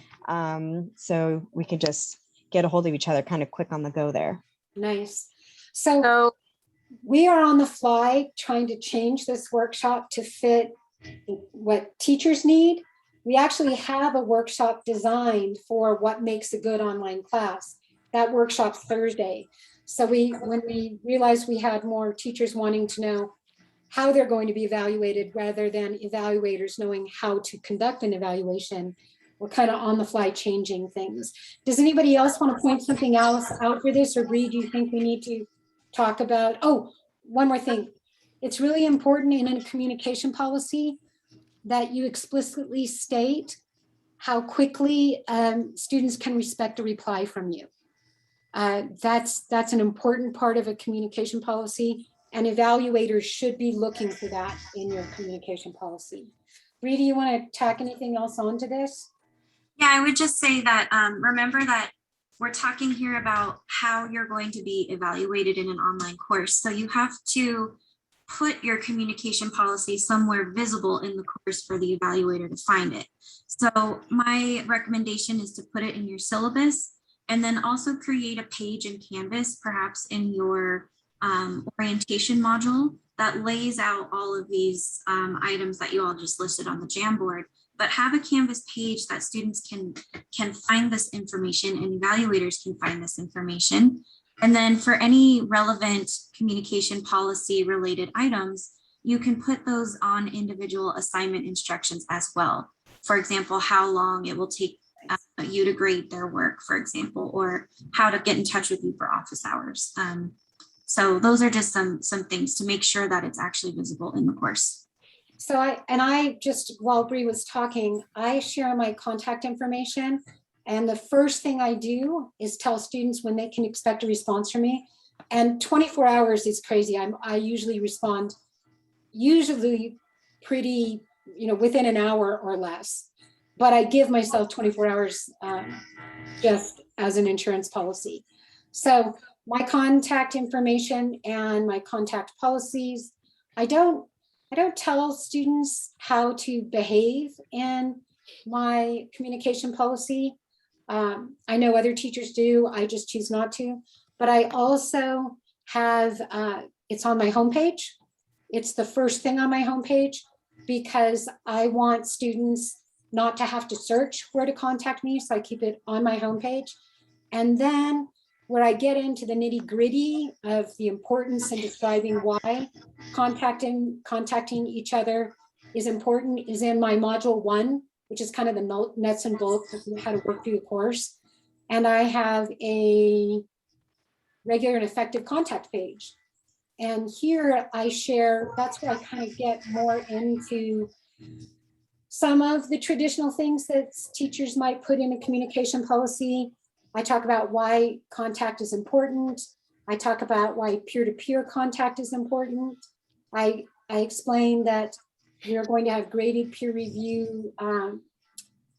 So we could just get a hold of each other kind of quick on the go there. Nice. So we are on the fly trying to change this workshop to fit what teachers need. We actually have a workshop designed for what makes a good online class. That workshop's Thursday. So when we realized we had more teachers wanting to know how they're going to be evaluated rather than evaluators knowing how to conduct an evaluation, we're kind of on the fly changing things. Does anybody else want to point something else out for this, or Bree, do you think we need to talk about? Oh, one more thing. It's really important in a communication policy that you explicitly state how quickly students can expect a reply from you. That's an important part of a communication policy, and evaluators should be looking for that in your communication policy. Bree, do you want to tack anything else onto this? Yeah, I would just say that remember that we're talking here about how you're going to be evaluated in an online course. So you have to put your communication policy somewhere visible in the course for the evaluator to find it. So my recommendation is to put it in your syllabus, and then also create a page in Canvas, perhaps in your orientation module, that lays out all of these items that you all just listed on the Jamboard. But have a Canvas page that students can find this information and evaluators can find this information. And then for any relevant communication policy related items, you can put those on individual assignment instructions as well. For example, how long it will take you to grade their work, for example, or how to get in touch with you for office hours. So those are just some things to make sure that it's actually visible in the course. So I just, while Bree was talking, I share my contact information. And the first thing I do is tell students when they can expect a response from me. And 24 hours is crazy. I usually respond, usually pretty, within an hour or less. But I give myself 24 hours just as an insurance policy. So my contact information and my contact policies, I don't tell students how to behave in my communication policy. I know other teachers do, I just choose not to. But I also have, it's on my homepage. It's the first thing on my homepage because I want students not to have to search where to contact me. So I keep it on my homepage. And then where I get into the nitty gritty of the importance and describing why contacting each other is important is in my module 1, which is kind of the nuts and bolts of how to work through the course. And I have a regular and effective contact page. And here I share, that's where I kind of get more into some of the traditional things that teachers might put in a communication policy. I talk about why contact is important. I talk about why peer-to-peer contact is important. I explain that we are going to have graded peer review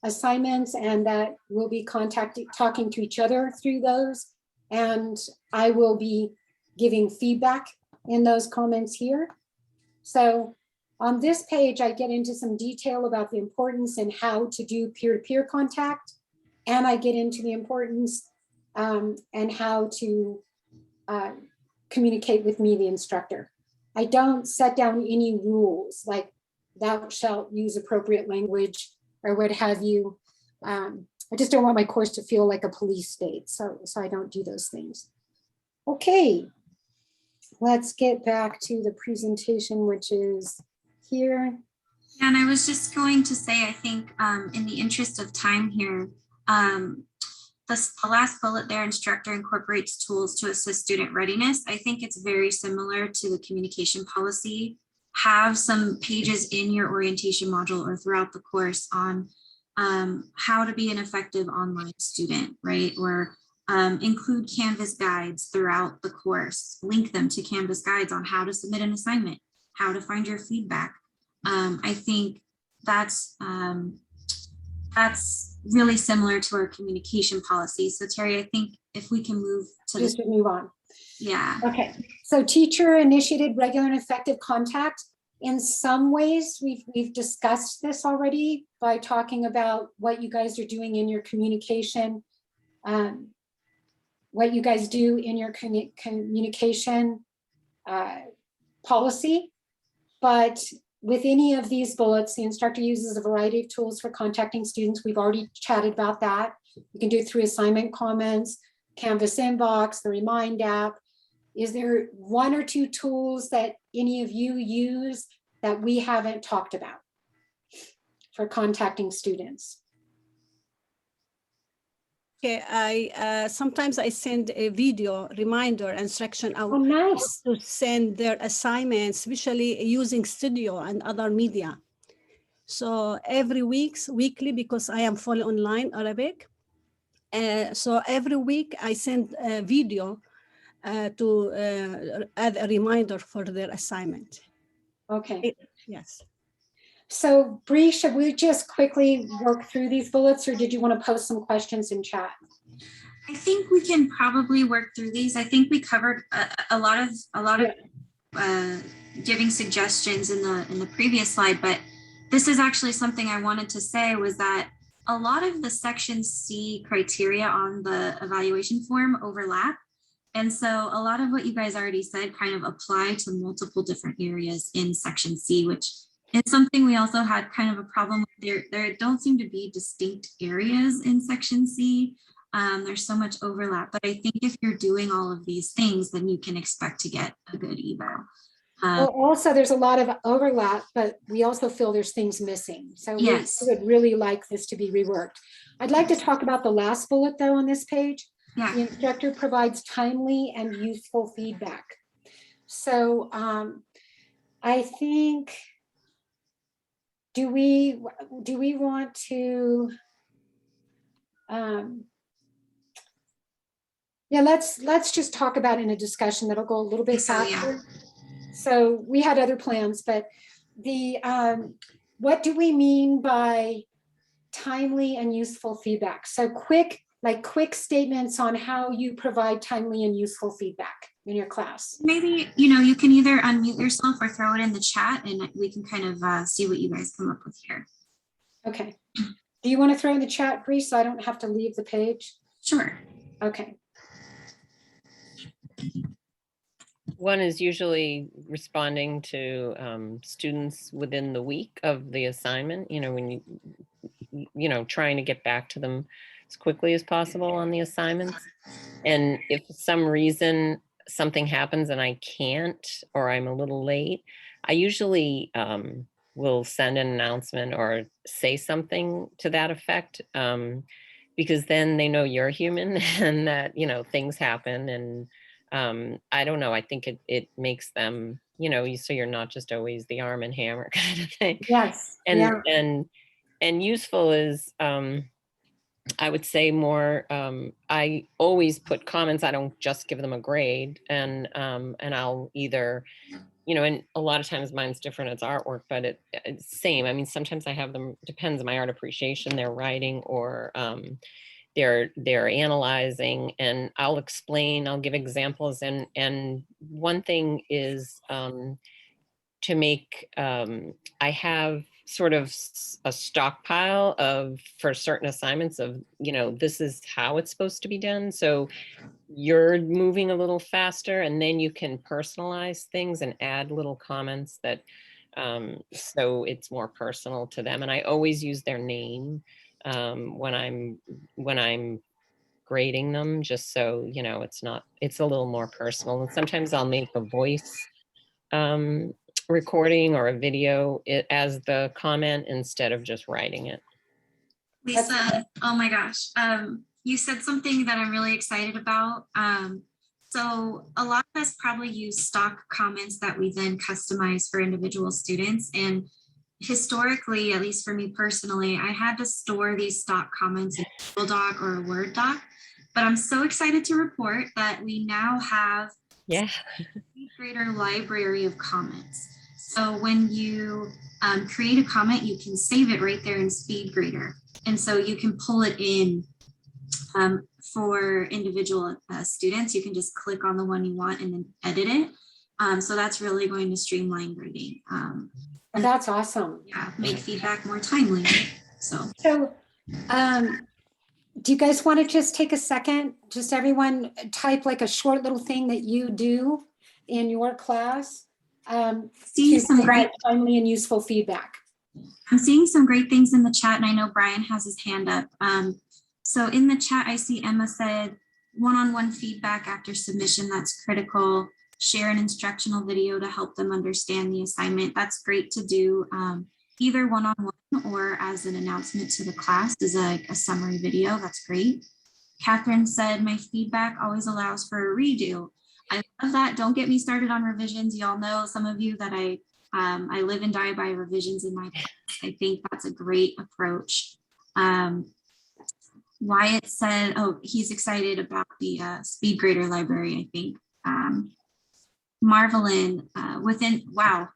assignments and that we'll be talking to each other through those. And I will be giving feedback in those comments here. So on this page, I get into some detail about the importance and how to do peer-to-peer contact. And I get into the importance and how to communicate with me, the instructor. I don't set down any rules like thou shalt use appropriate language or what have you. I just don't want my course to feel like a police state. So I don't do those things. Okay, let's get back to the presentation, which is here. Yeah, and I was just going to say, I think in the interest of time here, the last bullet there, instructor incorporates tools to assist student readiness. I think it's very similar to the communication policy. Have some pages in your orientation module or throughout the course on how to be an effective online student, right? Or include Canvas guides throughout the course. Link them to Canvas guides on how to submit an assignment, how to find your feedback. I think that's really similar to our communication policy. So Terry, I think if we can move to just to move on. Yeah. Okay. So teacher initiated regular and effective contact. In some ways, we've discussed this already by talking about what you guys are doing in your communication, what you guys do in your communication policy. But with any of these bullets, the instructor uses a variety of tools for contacting students. We've already chatted about that. You can do it through assignment comments, Canvas inbox, the Remind app. Is there one or two tools that any of you use that we haven't talked about for contacting students? Okay, sometimes I send a video reminder instruction out nice. to send their assignments, especially using Studio and other media. So every weekly, because I am fully online Arabic. So every week I send a video to add a reminder for their assignment. Okay. Yes. So Bree, should we just quickly work through these bullets or did you want to post some questions in chat? I think we can probably work through these. I think we covered a lot of giving suggestions in the previous slide, but this is actually something I wanted to say was that a lot of the section C criteria on the evaluation form overlap. And so a lot of what you guys already said kind of apply to multiple different areas in section C, which is something we also had kind of a problem with. There don't seem to be distinct areas in section C. There's so much overlap, but I think if you're doing all of these things, then you can expect to get a good eval. Well, also there's a lot of overlap, but we also feel there's things missing. So yes, we would really like this to be reworked. I'd like to talk about the last bullet though on this page. Yeah. The instructor provides timely and useful feedback. So I think do we want to, yeah, let's just talk about it in a discussion that'll go a little bit faster. So we had other plans, but the, what do we mean by timely and useful feedback? So quick statements on how you provide timely and useful feedback in your class. Maybe, you can either unmute yourself or throw it in the chat and we can kind of see what you guys come up with here. Okay. Do you want to throw in the chat, Bree, so I don't have to leave the page? Sure. Okay. One is usually responding to students within the week of the assignment, when trying to get back to them as quickly as possible on the assignments. And if for some reason something happens and I can't, or I'm a little late, I usually will send an announcement or say something to that effect, because then they know you're human and that, things happen. And I don't know, I think it makes them, so you're not just always the arm and hammer kind of thing. Yes. And useful is, I would say more, I always put comments. I don't just give them a grade, and I'll either, and a lot of times mine's different. It's artwork, but it's same. I mean, sometimes I have them, depends on my art appreciation, they're writing or they're analyzing, and I'll explain, I'll give examples. And one thing is to make, I have sort of a stockpile for certain assignments of, this is how it's supposed to be done. So you're moving a little faster, and then you can personalize things and add little comments that, so it's more personal to them. And I always use their name when I'm grading them, just so, it's a little more personal. And sometimes I'll make a voice recording or a video as the comment instead of just writing it. Lisa, oh my gosh. You said something that I'm really excited about. So a lot of us probably use stock comments that we then customize for individual students. And historically, at least for me personally, I had to store these stock comments in a Google Doc or a Word doc. But I'm so excited to report that we now have a SpeedGrader library of comments. So when you create a comment, you can save it right there in SpeedGrader. And so you can pull it in for individual students. You can just click on the one you want and then edit it. So that's really going to streamline grading. And that's awesome. Yeah, make feedback more timely. Right? So do you guys want to just take a second, just everyone type like a short little thing that you do in your class? See some great timely and useful feedback. I'm seeing some great things in the chat, and I know Brian has his hand up. So in the chat, I see Emma said one-on-one feedback after submission. That's critical. Share an instructional video to help them understand the assignment. That's great to do either one-on-one or as an announcement to the class as a summary video. That's great. Catherine said my feedback always allows for a redo. I love that. Don't get me started on revisions. Y'all know, some of you, that I live and die by revisions in my class. I think that's a great approach. Wyatt said, oh, he's excited about the SpeedGrader library, I think. Marvelyn, wow.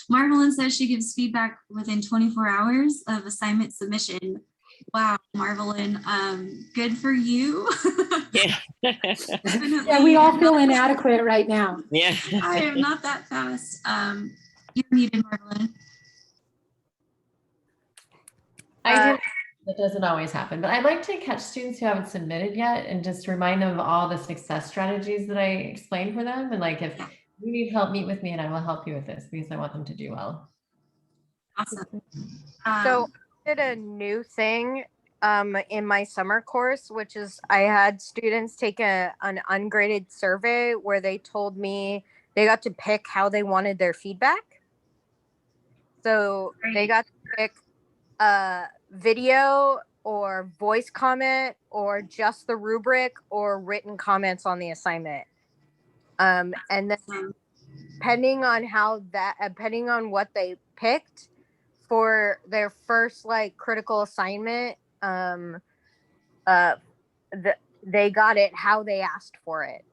Marvelyn says she gives feedback within 24 hours of assignment submission. Wow, Marvelyn, good for you. Yeah. Yeah, we all feel inadequate right now. Yeah. I am not that fast. You're muted, Marvelyn. That doesn't always happen, but I like to catch students who haven't submitted yet and just remind them of all the success strategies that I explained for them. And like, if you need help, meet with me and I will help you with this, because I want them to do well. Awesome. So I did a new thing in my summer course, which is I had students take an ungraded survey where they told me they got to pick how they wanted their feedback. So they got to pick video or voice comment or just the rubric or written comments on the assignment. And then depending on what they picked for their first like critical assignment, they got it how they asked for it.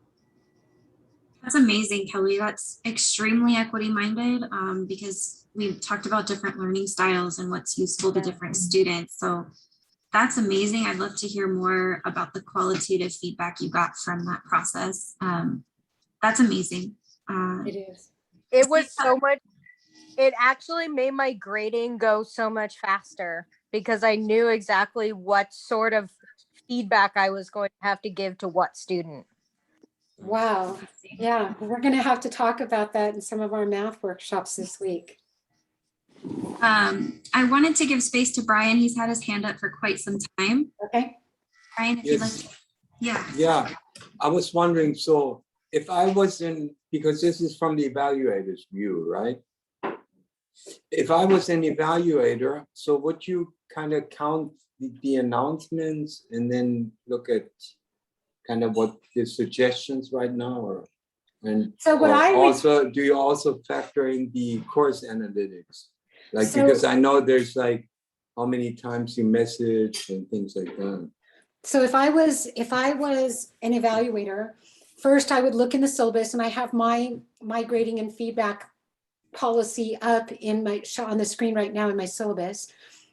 That's amazing, Kelly. That's extremely equity minded, because we've talked about different learning styles and what's useful to different students. So that's amazing. I'd love to hear more about the qualitative feedback you got from that process. That's amazing. It is. It was so much, it actually made my grading go so much faster because I knew exactly what sort of feedback I was going to have to give to what student. Wow. Yeah, we're going to have to talk about that in some of our math workshops this week. I wanted to give space to Brian. He's had his hand up for quite some time. Okay. Brian, if you'd like to. Yeah. Yeah, I was wondering, so if I was in, because this is from the evaluator's view, right? If I was an evaluator, so would you kind of count the announcements and then look at kind of what the suggestions right now, or and so what I also do you also factor in the course analytics, like So- because I know there's like how many times you message and things like that. So if I was an evaluator, first I would look in the syllabus, and I have my grading and feedback policy up in my on the screen right now in my syllabus.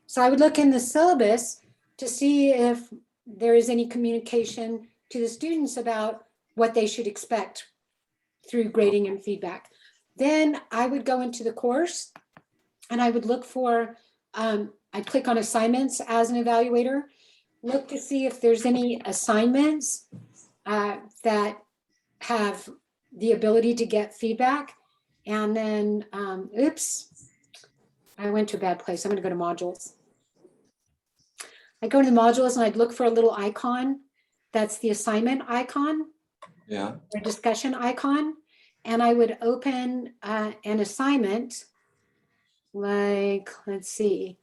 So I would look in the syllabus to see if there is any communication to the students about what they should expect through grading and feedback. Then I would go into the course and I would look for, I'd click on assignments as an evaluator, look to see if there's any assignments that have the ability to get feedback. And then, oops, I went to a bad place. I'm gonna go to modules. I go to the modules and I'd look for a little icon. That's the assignment icon. Yeah. Or discussion icon. And I would open an assignment, like, let's see.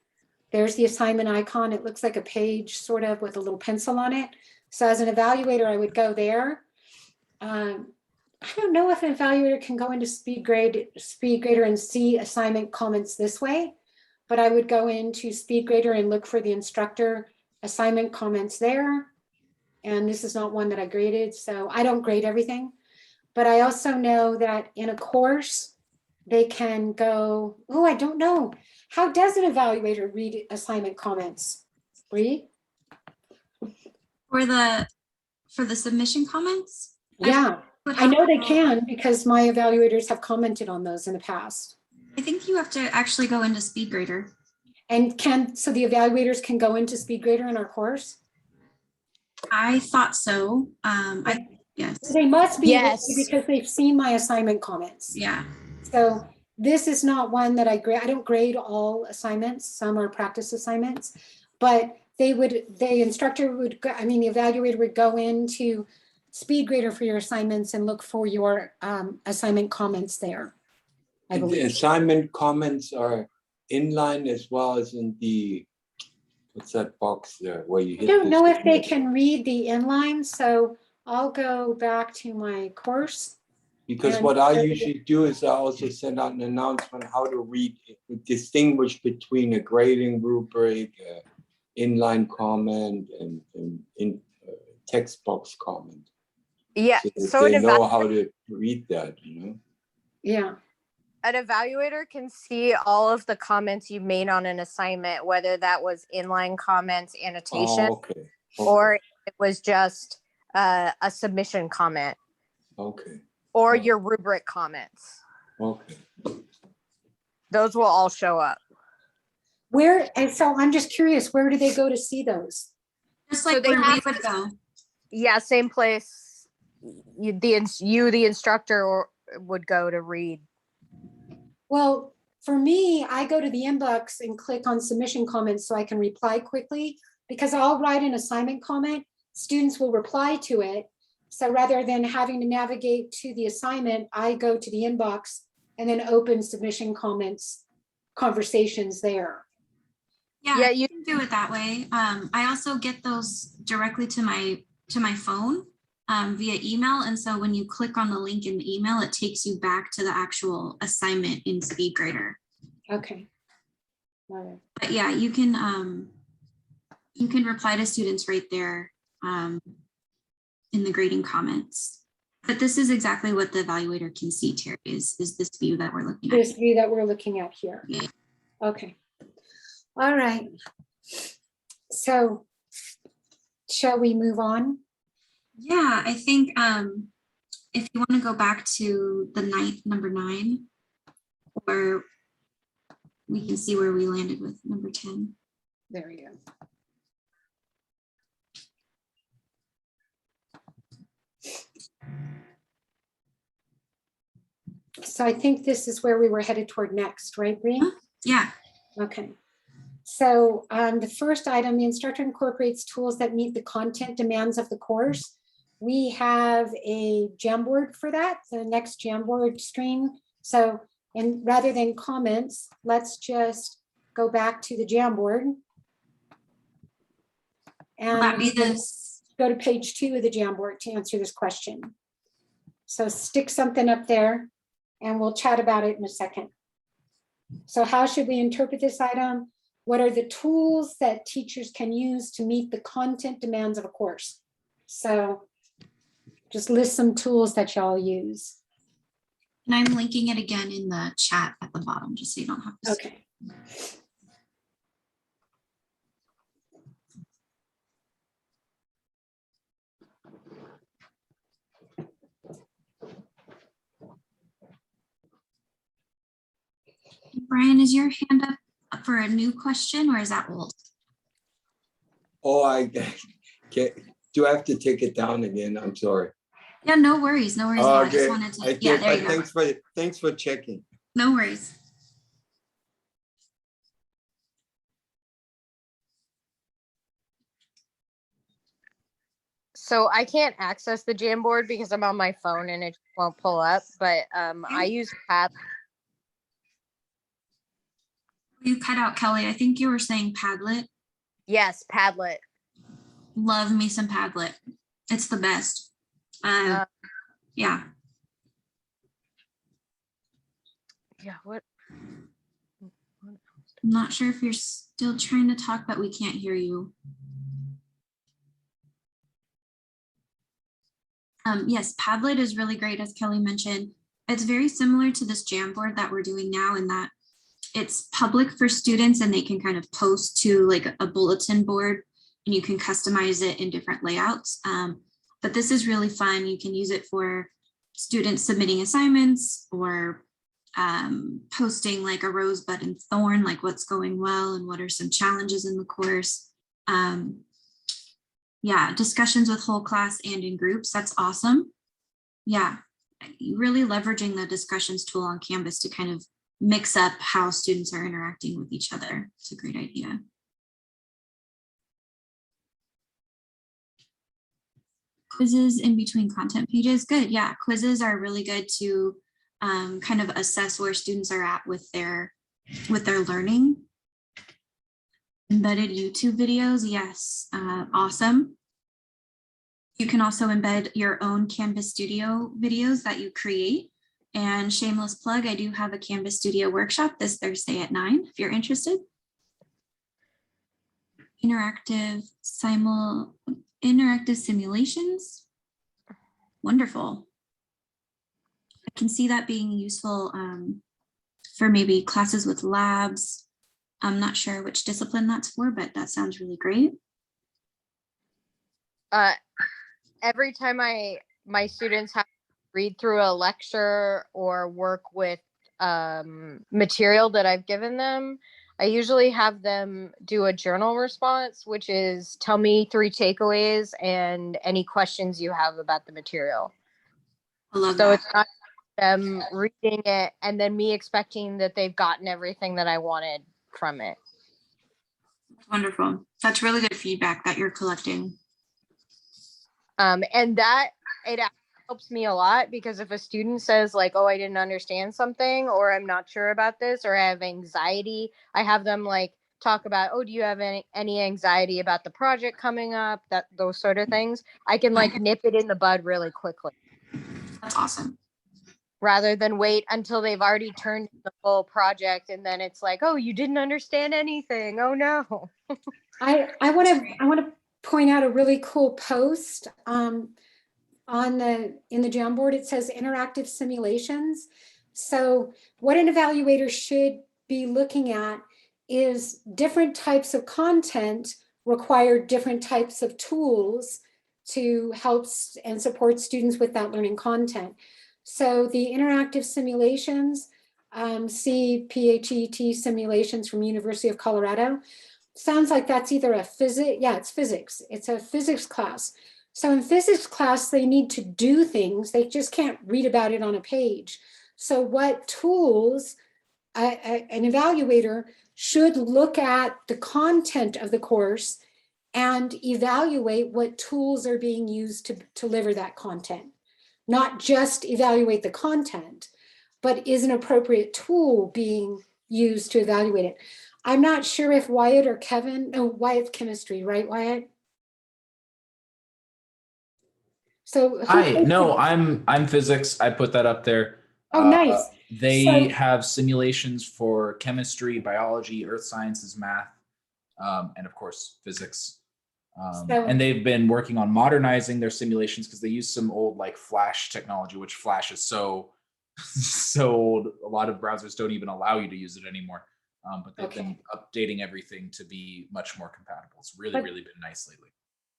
There's the assignment icon. It looks like a page sort of with a little pencil on it. So as an evaluator, I would go there. I don't know if an evaluator can go into SpeedGrader and see assignment comments this way, but I would go into SpeedGrader and look for the instructor assignment comments there. And this is not one that I graded, so I don't grade everything. But I also know that in a course, they can go, oh, I don't know. How does an evaluator read assignment comments? Bree? For the submission comments? Yeah, I know they can because my evaluators have commented on those in the past. I think you have to actually go into SpeedGrader. And so the evaluators can go into SpeedGrader in our course? I thought so. Yes. They must be Yes. because they've seen my assignment comments. Yeah. So this is not one that I grade. I don't grade all assignments. Some are practice assignments, but the instructor would go, the evaluator would go into SpeedGrader for your assignments and look for your assignment comments there. I And the believe. assignment comments are inline as well as in the, what's that box there where you I hit don't the know if they submit? can read the inline, so I'll go back to my course. Because and- what I usually do is I also send out an announcement how to distinguish between a grading rubric, inline comment, and in text box comment. Yeah. So that So they an know how to read that, you know? Yeah. An evaluator can see all of the comments you made on an assignment, whether that was inline comments, annotation, Oh, okay. or it was just a submission comment, Okay. or your rubric comments. Okay. Those will all show up. And so I'm just curious, where do they go to see those? Just So like they where we have would go. Yeah, same place. The instructor, would go to read. Well, for me, I go to the inbox and click on submission comments so I can reply quickly, because I'll write an assignment comment, students will reply to it. So rather than having to navigate to the assignment, I go to the inbox and then open submission comments, conversations there. Yeah, you can do it that way. I also get those directly to my phone via email. And so when you click on the link in the email, it takes you back to the actual assignment in SpeedGrader. Okay. All right. But yeah, you can reply to students right there in the grading comments. But this is exactly what the evaluator can see, Terry, is this view that we're looking at. This view that we're looking at here. Yeah. Okay. All right. So shall we move on? Yeah, I think if you want to go back to the number 9, or we can see where we landed with number 10. There we go. So I think this is where we were headed toward next, right, Bree? Yeah. Okay. So the first item, the instructor incorporates tools that meet the content demands of the course. We have a Jamboard for that, the next Jamboard screen. So, and rather than comments, let's just go back to the Jamboard. And that be this? Go to page 2 of the Jamboard to answer this question. So stick something up there and we'll chat about it in a second. So how should we interpret this item? What are the tools that teachers can use to meet the content demands of a course? So just list some tools that y'all use. And I'm linking it again in the chat at the bottom, just so you don't have to. Okay. Brian, is your hand up for a new question, or is that old? Oh, I can't. Do I have to take it down again? I'm sorry. Yeah, no worries. No worries. I just wanted to. Yeah, there you go. Thanks for checking. No worries. So I can't access the Jamboard because I'm on my phone and it won't pull up, but I use Padlet. You cut out, Kelly. I think you were saying Padlet. Yes, Padlet. Love me some Padlet. It's the best. Yeah. Yeah, what? I'm not sure if you're still trying to talk, but we can't hear you. Yes, Padlet is really great, as Kelly mentioned. It's very similar to this Jamboard that we're doing now in that it's public for students and they can kind of post to like a bulletin board and you can customize it in different layouts. But this is really fun. You can use it for students submitting assignments or posting like a rosebud and thorn, like what's going well and what are some challenges in the course. Yeah, discussions with whole class and in groups. That's awesome. Yeah, really leveraging the discussions tool on Canvas to kind of mix up how students are interacting with each other. It's a great idea. Quizzes in between content pages. Good. Yeah, quizzes are really good to kind of assess where students are at with their learning. Embedded YouTube videos. Yes. Awesome. You can also embed your own Canvas Studio videos that you create. And shameless plug, I do have a Canvas Studio workshop this Thursday at 9, if you're interested. Interactive simulations. Wonderful. I can see that being useful for maybe classes with labs. I'm not sure which discipline that's for, but that sounds really great. Every time my students have to read through a lecture or work with material that I've given them, I usually have them do a journal response, which is tell me 3 takeaways and any questions you have about the material. I love so that. It's not them reading it and then me expecting that they've gotten everything that I wanted from it. Wonderful. That's really good feedback that you're collecting. And that it helps me a lot because if a student says like, oh, I didn't understand something, or I'm not sure about this, or I have anxiety, I have them like talk about, oh, do you have any anxiety about the project coming up, those sort of things. I can like nip it in the bud really quickly. That's awesome. rather than wait until they've already turned the full project and then it's like, oh, you didn't understand anything. Oh no. I want to point out a really cool post in the Jamboard. It says interactive simulations. So what an evaluator should be looking at is different types of content require different types of tools to help and support students with that learning content. So the interactive simulations, CPHET simulations from University of Colorado, sounds like that's either a physics, yeah, it's physics. It's a physics class. So in physics class, they need to do things. They just can't read about it on a page. So what tools an evaluator should look at the content of the course and evaluate what tools are being used to deliver that content. Not just evaluate the content, but is an appropriate tool being used to evaluate it. I'm not sure if Wyatt or Kevin, no, Wyatt's chemistry, right, Wyatt? So I'm physics. I put that up there. Oh, nice. They have simulations for chemistry, biology, earth sciences, math, and of course physics. And they've been working on modernizing their simulations because they use some old like Flash technology, which Flash is so old. A lot of browsers don't even allow you to use it anymore. But they've been updating everything to be much more compatible. It's really been nice lately.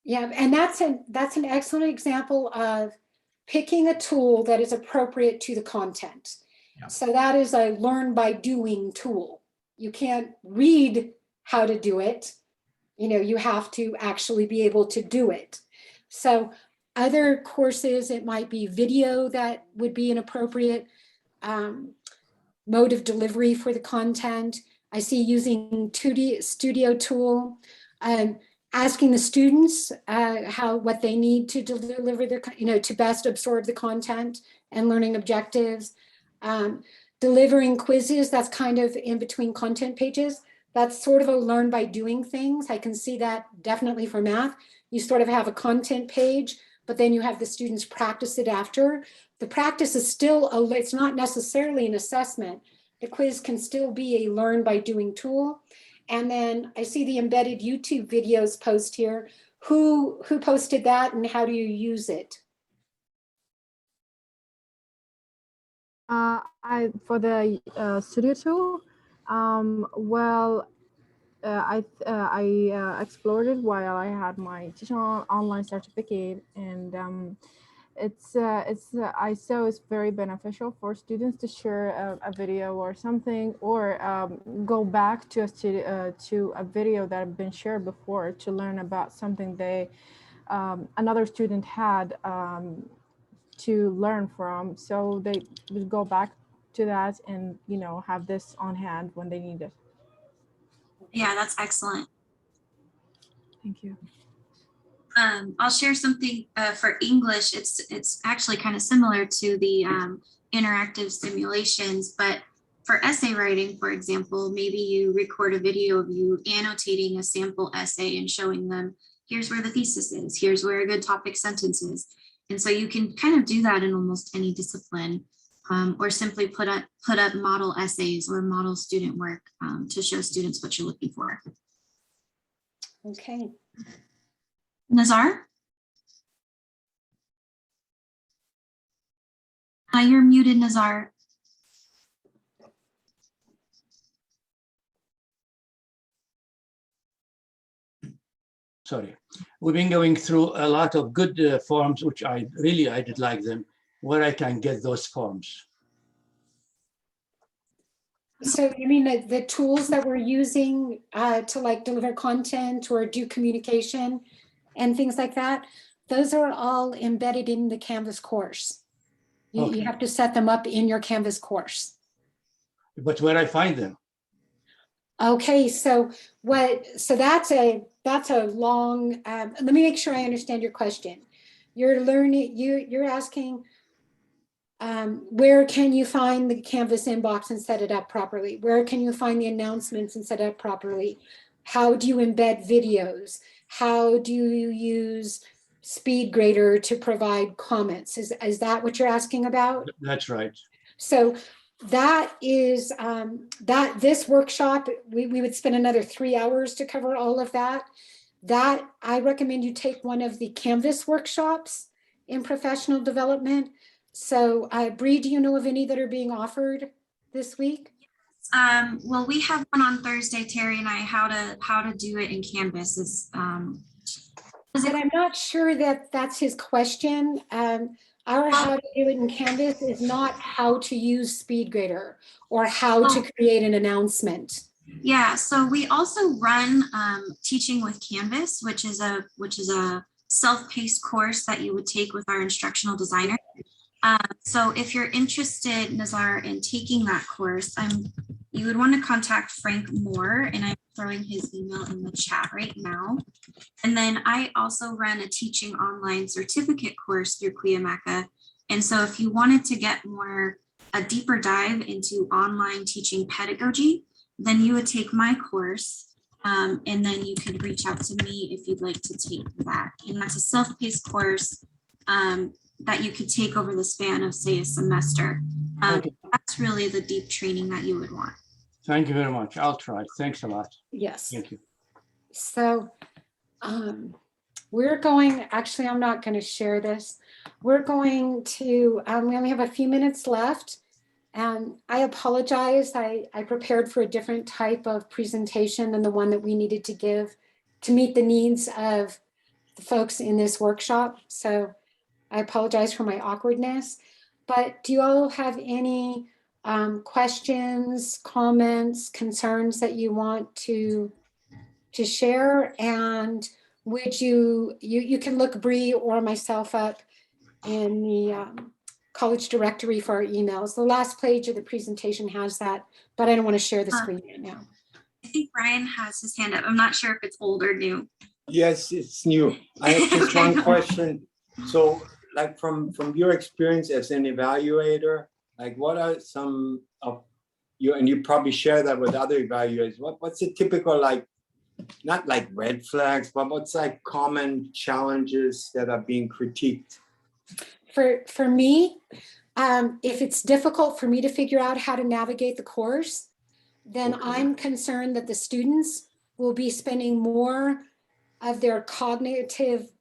Yeah, and that's an excellent example of picking a tool that is appropriate to the content. Yeah. So that is a learn by doing tool. You can't read how to do it. You have to actually be able to do it. So other courses, it might be video that would be an appropriate mode of delivery for the content. I see using 2D Studio Tool, asking the students what they need to deliver their, to best absorb the content and learning objectives. Delivering quizzes, that's kind of in between content pages. That's sort of a learn by doing things. I can see that definitely for math. You sort of have a content page, but then you have the students practice it after. The practice is still, it's not necessarily an assessment. The quiz can still be a learn by doing tool. And then I see the embedded YouTube videos post here. Who posted that and how do you use it? For the studio tool, I explored it while I had my teaching online certificate, and I saw it's very beneficial for students to share a video or something, or go back to a video that had been shared before to learn about something another student had to learn from. So they would go back to that and have this on hand when they need it. Yeah, that's excellent. Thank you. I'll share something for English. It's actually kind of similar to the interactive simulations, but for essay writing, for example, maybe you record a video of you annotating a sample essay and showing them, here's where the thesis is, here's where a good topic sentence is. And so you can kind of do that in almost any discipline, or simply put up model essays or model student work to show students what you're looking for. Okay. Nazar? You're muted, Nazar. Sorry. We've been going through a lot of good forms, which I did like them, where I can get those forms. So you mean the tools that we're using to like deliver content or do communication and things like that, those are all embedded in the Canvas course. You have to set them up in your Canvas course. But where I find them? Okay, so that's a long, let me make sure I understand your question. You're asking, where can you find the Canvas inbox and set it up properly? Where can you find the announcements and set it up properly? How do you embed videos? How do you use SpeedGrader to provide comments. Is that what you're asking about? That's right. So that is this workshop, we would spend another 3 hours to cover all of that. That I recommend you take one of the Canvas workshops in professional development. So Bree, do you know of any that are being offered this week? Well, we have one on Thursday, Terry and I, how to do it in Canvas is but I'm not sure that that's his question. Our how to do it in Canvas is not how to use SpeedGrader or how to create an announcement. Yeah, so we also run Teaching with Canvas, which is a self-paced course that you would take with our instructional designer. So if you're interested, Nazar, in taking that course, you would want to contact Frank Moore, and I'm throwing his email in the chat right now. And then I also run a teaching online certificate course through Cuyamaca. And so if you wanted to get a deeper dive into online teaching pedagogy, then you would take my course, and then you could reach out to me if you'd like to take that. And that's a self-paced course that you could take over the span of, say, a semester. That's really the deep training that you would want. Thank you very much. I'll try. Thanks a lot. Yes. Thank you. So we're going, actually, I'm not going to share this. We're going to, we only have a few minutes left. And I apologize. I prepared for a different type of presentation than the one that we needed to give to meet the needs of the folks in this workshop. So I apologize for my awkwardness. But do you all have any questions, comments, concerns that you want to share? And would you can look Bree or myself up in the college directory for our emails. The last page of the presentation has that, but I don't want to share the screen right now. I think Brian has his hand up. I'm not sure if it's old or new. Yes, it's new. I have just one question. So like from your experience as an evaluator, like what are some of you, and you probably share that with other evaluators, what's a typical, like, not like red flags, but what's like common challenges that are being critiqued? For me, if it's difficult for me to figure out how to navigate the course, then I'm concerned that the students will be spending more of their cognitive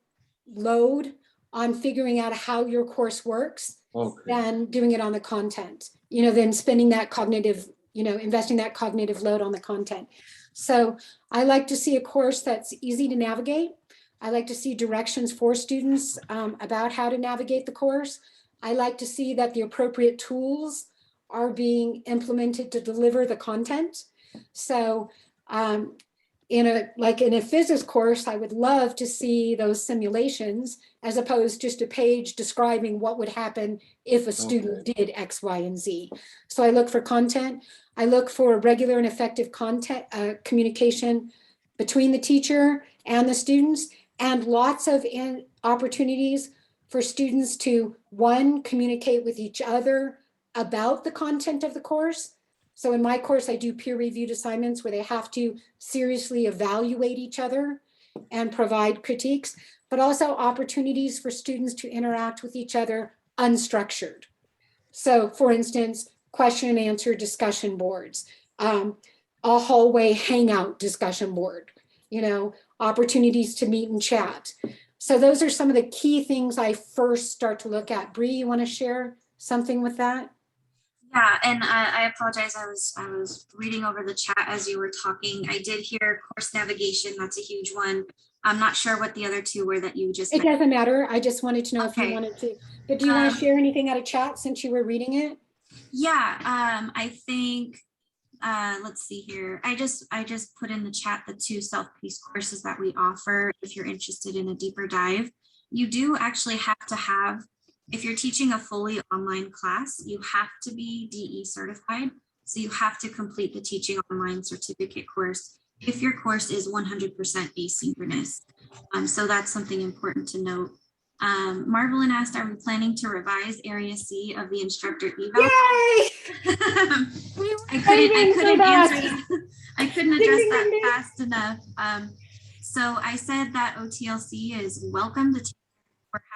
load on figuring out how your course works than doing it on the content, than spending that cognitive, investing that cognitive load on the content. So I like to see a course that's easy to navigate. I like to see directions for students about how to navigate the course. I like to see that the appropriate tools are being implemented to deliver the content. So in a physics course, I would love to see those simulations as opposed to just a page describing what would happen if a student did X, Y, and Z. So I look for content. I look for regular and effective content communication between the teacher and the students, and lots of opportunities for students to, one, communicate with each other about the content of the course. So in my course, I do peer-reviewed assignments where they have to seriously evaluate each other and provide critiques, but also opportunities for students to interact with each other unstructured. So for instance, question and answer discussion boards, a hallway hangout discussion board, opportunities to meet and chat. So those are some of the key things I first start to look at. Bree, you want to share something with that? Yeah, and I apologize. I was reading over the chat as you were talking. I did hear course navigation. That's a huge one. I'm not sure what the other two were that you just. It doesn't matter. I just wanted to know if you wanted to. But do you want to share anything out of chat since you were reading it? Yeah, I think. Let's see here. I just put in the chat the 2 self-paced courses that we offer. If you're interested in a deeper dive, you do actually have to have. If you're teaching a fully online class, you have to be DE certified. So you have to complete the teaching online certificate course if your course is 100% asynchronous. So that's something important to note. Marvelyn asked, are we planning to revise Area C of the instructor eval? Yay! I couldn't address that fast enough. So I said that OTLC is welcome to take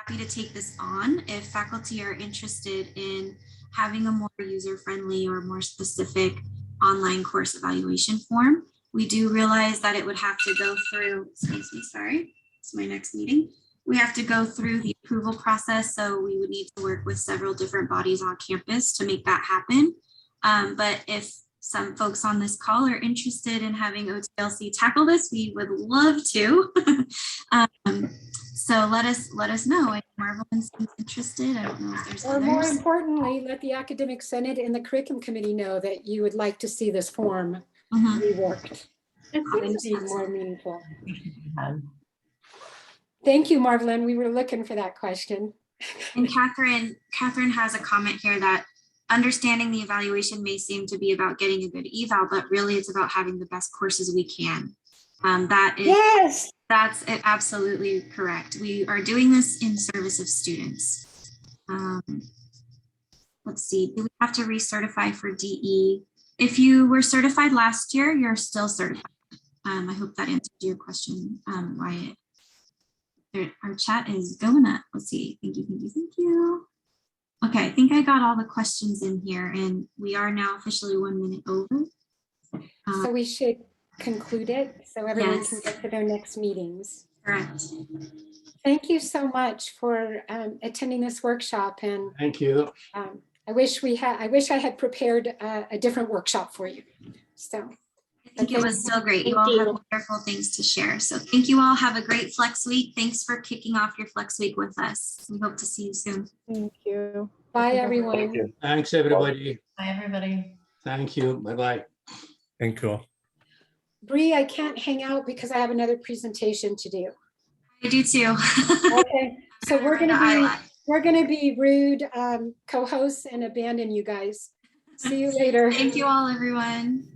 happy to take this on if faculty are interested in having a more user-friendly or more specific online course evaluation form. We do realize that it would have to go through, excuse me, sorry, it's my next meeting. We have to go through the approval process, so we would need to work with several different bodies on campus to make that happen. But if some folks on this call are interested in having OTLC tackle this, we would love to. So let us know if Marvelyn seems interested. I don't know if there's Or more others. importantly, let the academic senate and the curriculum committee know that you would like to see this form reworked and be more meaningful. Thank you, Marvelyn. We were looking for that question. And Catherine has a comment here that understanding the evaluation may seem to be about getting a good eval, but really it's about having the best courses we can. That is, yes, that's it, absolutely correct. We are doing this in service of students. Let's see, do we have to recertify for DE? If you were certified last year, you're still certified. I hope that answered your question, Wyatt. Our chat is going up. Let's see. Thank you, thank you, thank you. Okay, I think I got all the questions in here, and we are now officially 1 minute over. So we should conclude it so everyone Yes. can get to their next meetings. Correct. Thank you so much for attending this workshop, and Thank you. I wish I had prepared a different workshop for you. So I think it was so great. You all have wonderful things to share. So thank you all. Have a great Flex Week. Thanks for kicking off your Flex Week with us. We hope to see you soon. Thank you. Bye, everyone. Thank you. Thanks, everybody. Bye, everybody. Thank you. Bye-bye. Thank you. Bree, I can't hang out because I have another presentation to do. I do too. Okay, so we're gonna be rude co-hosts and abandon you guys. See you later. Thank you all, everyone.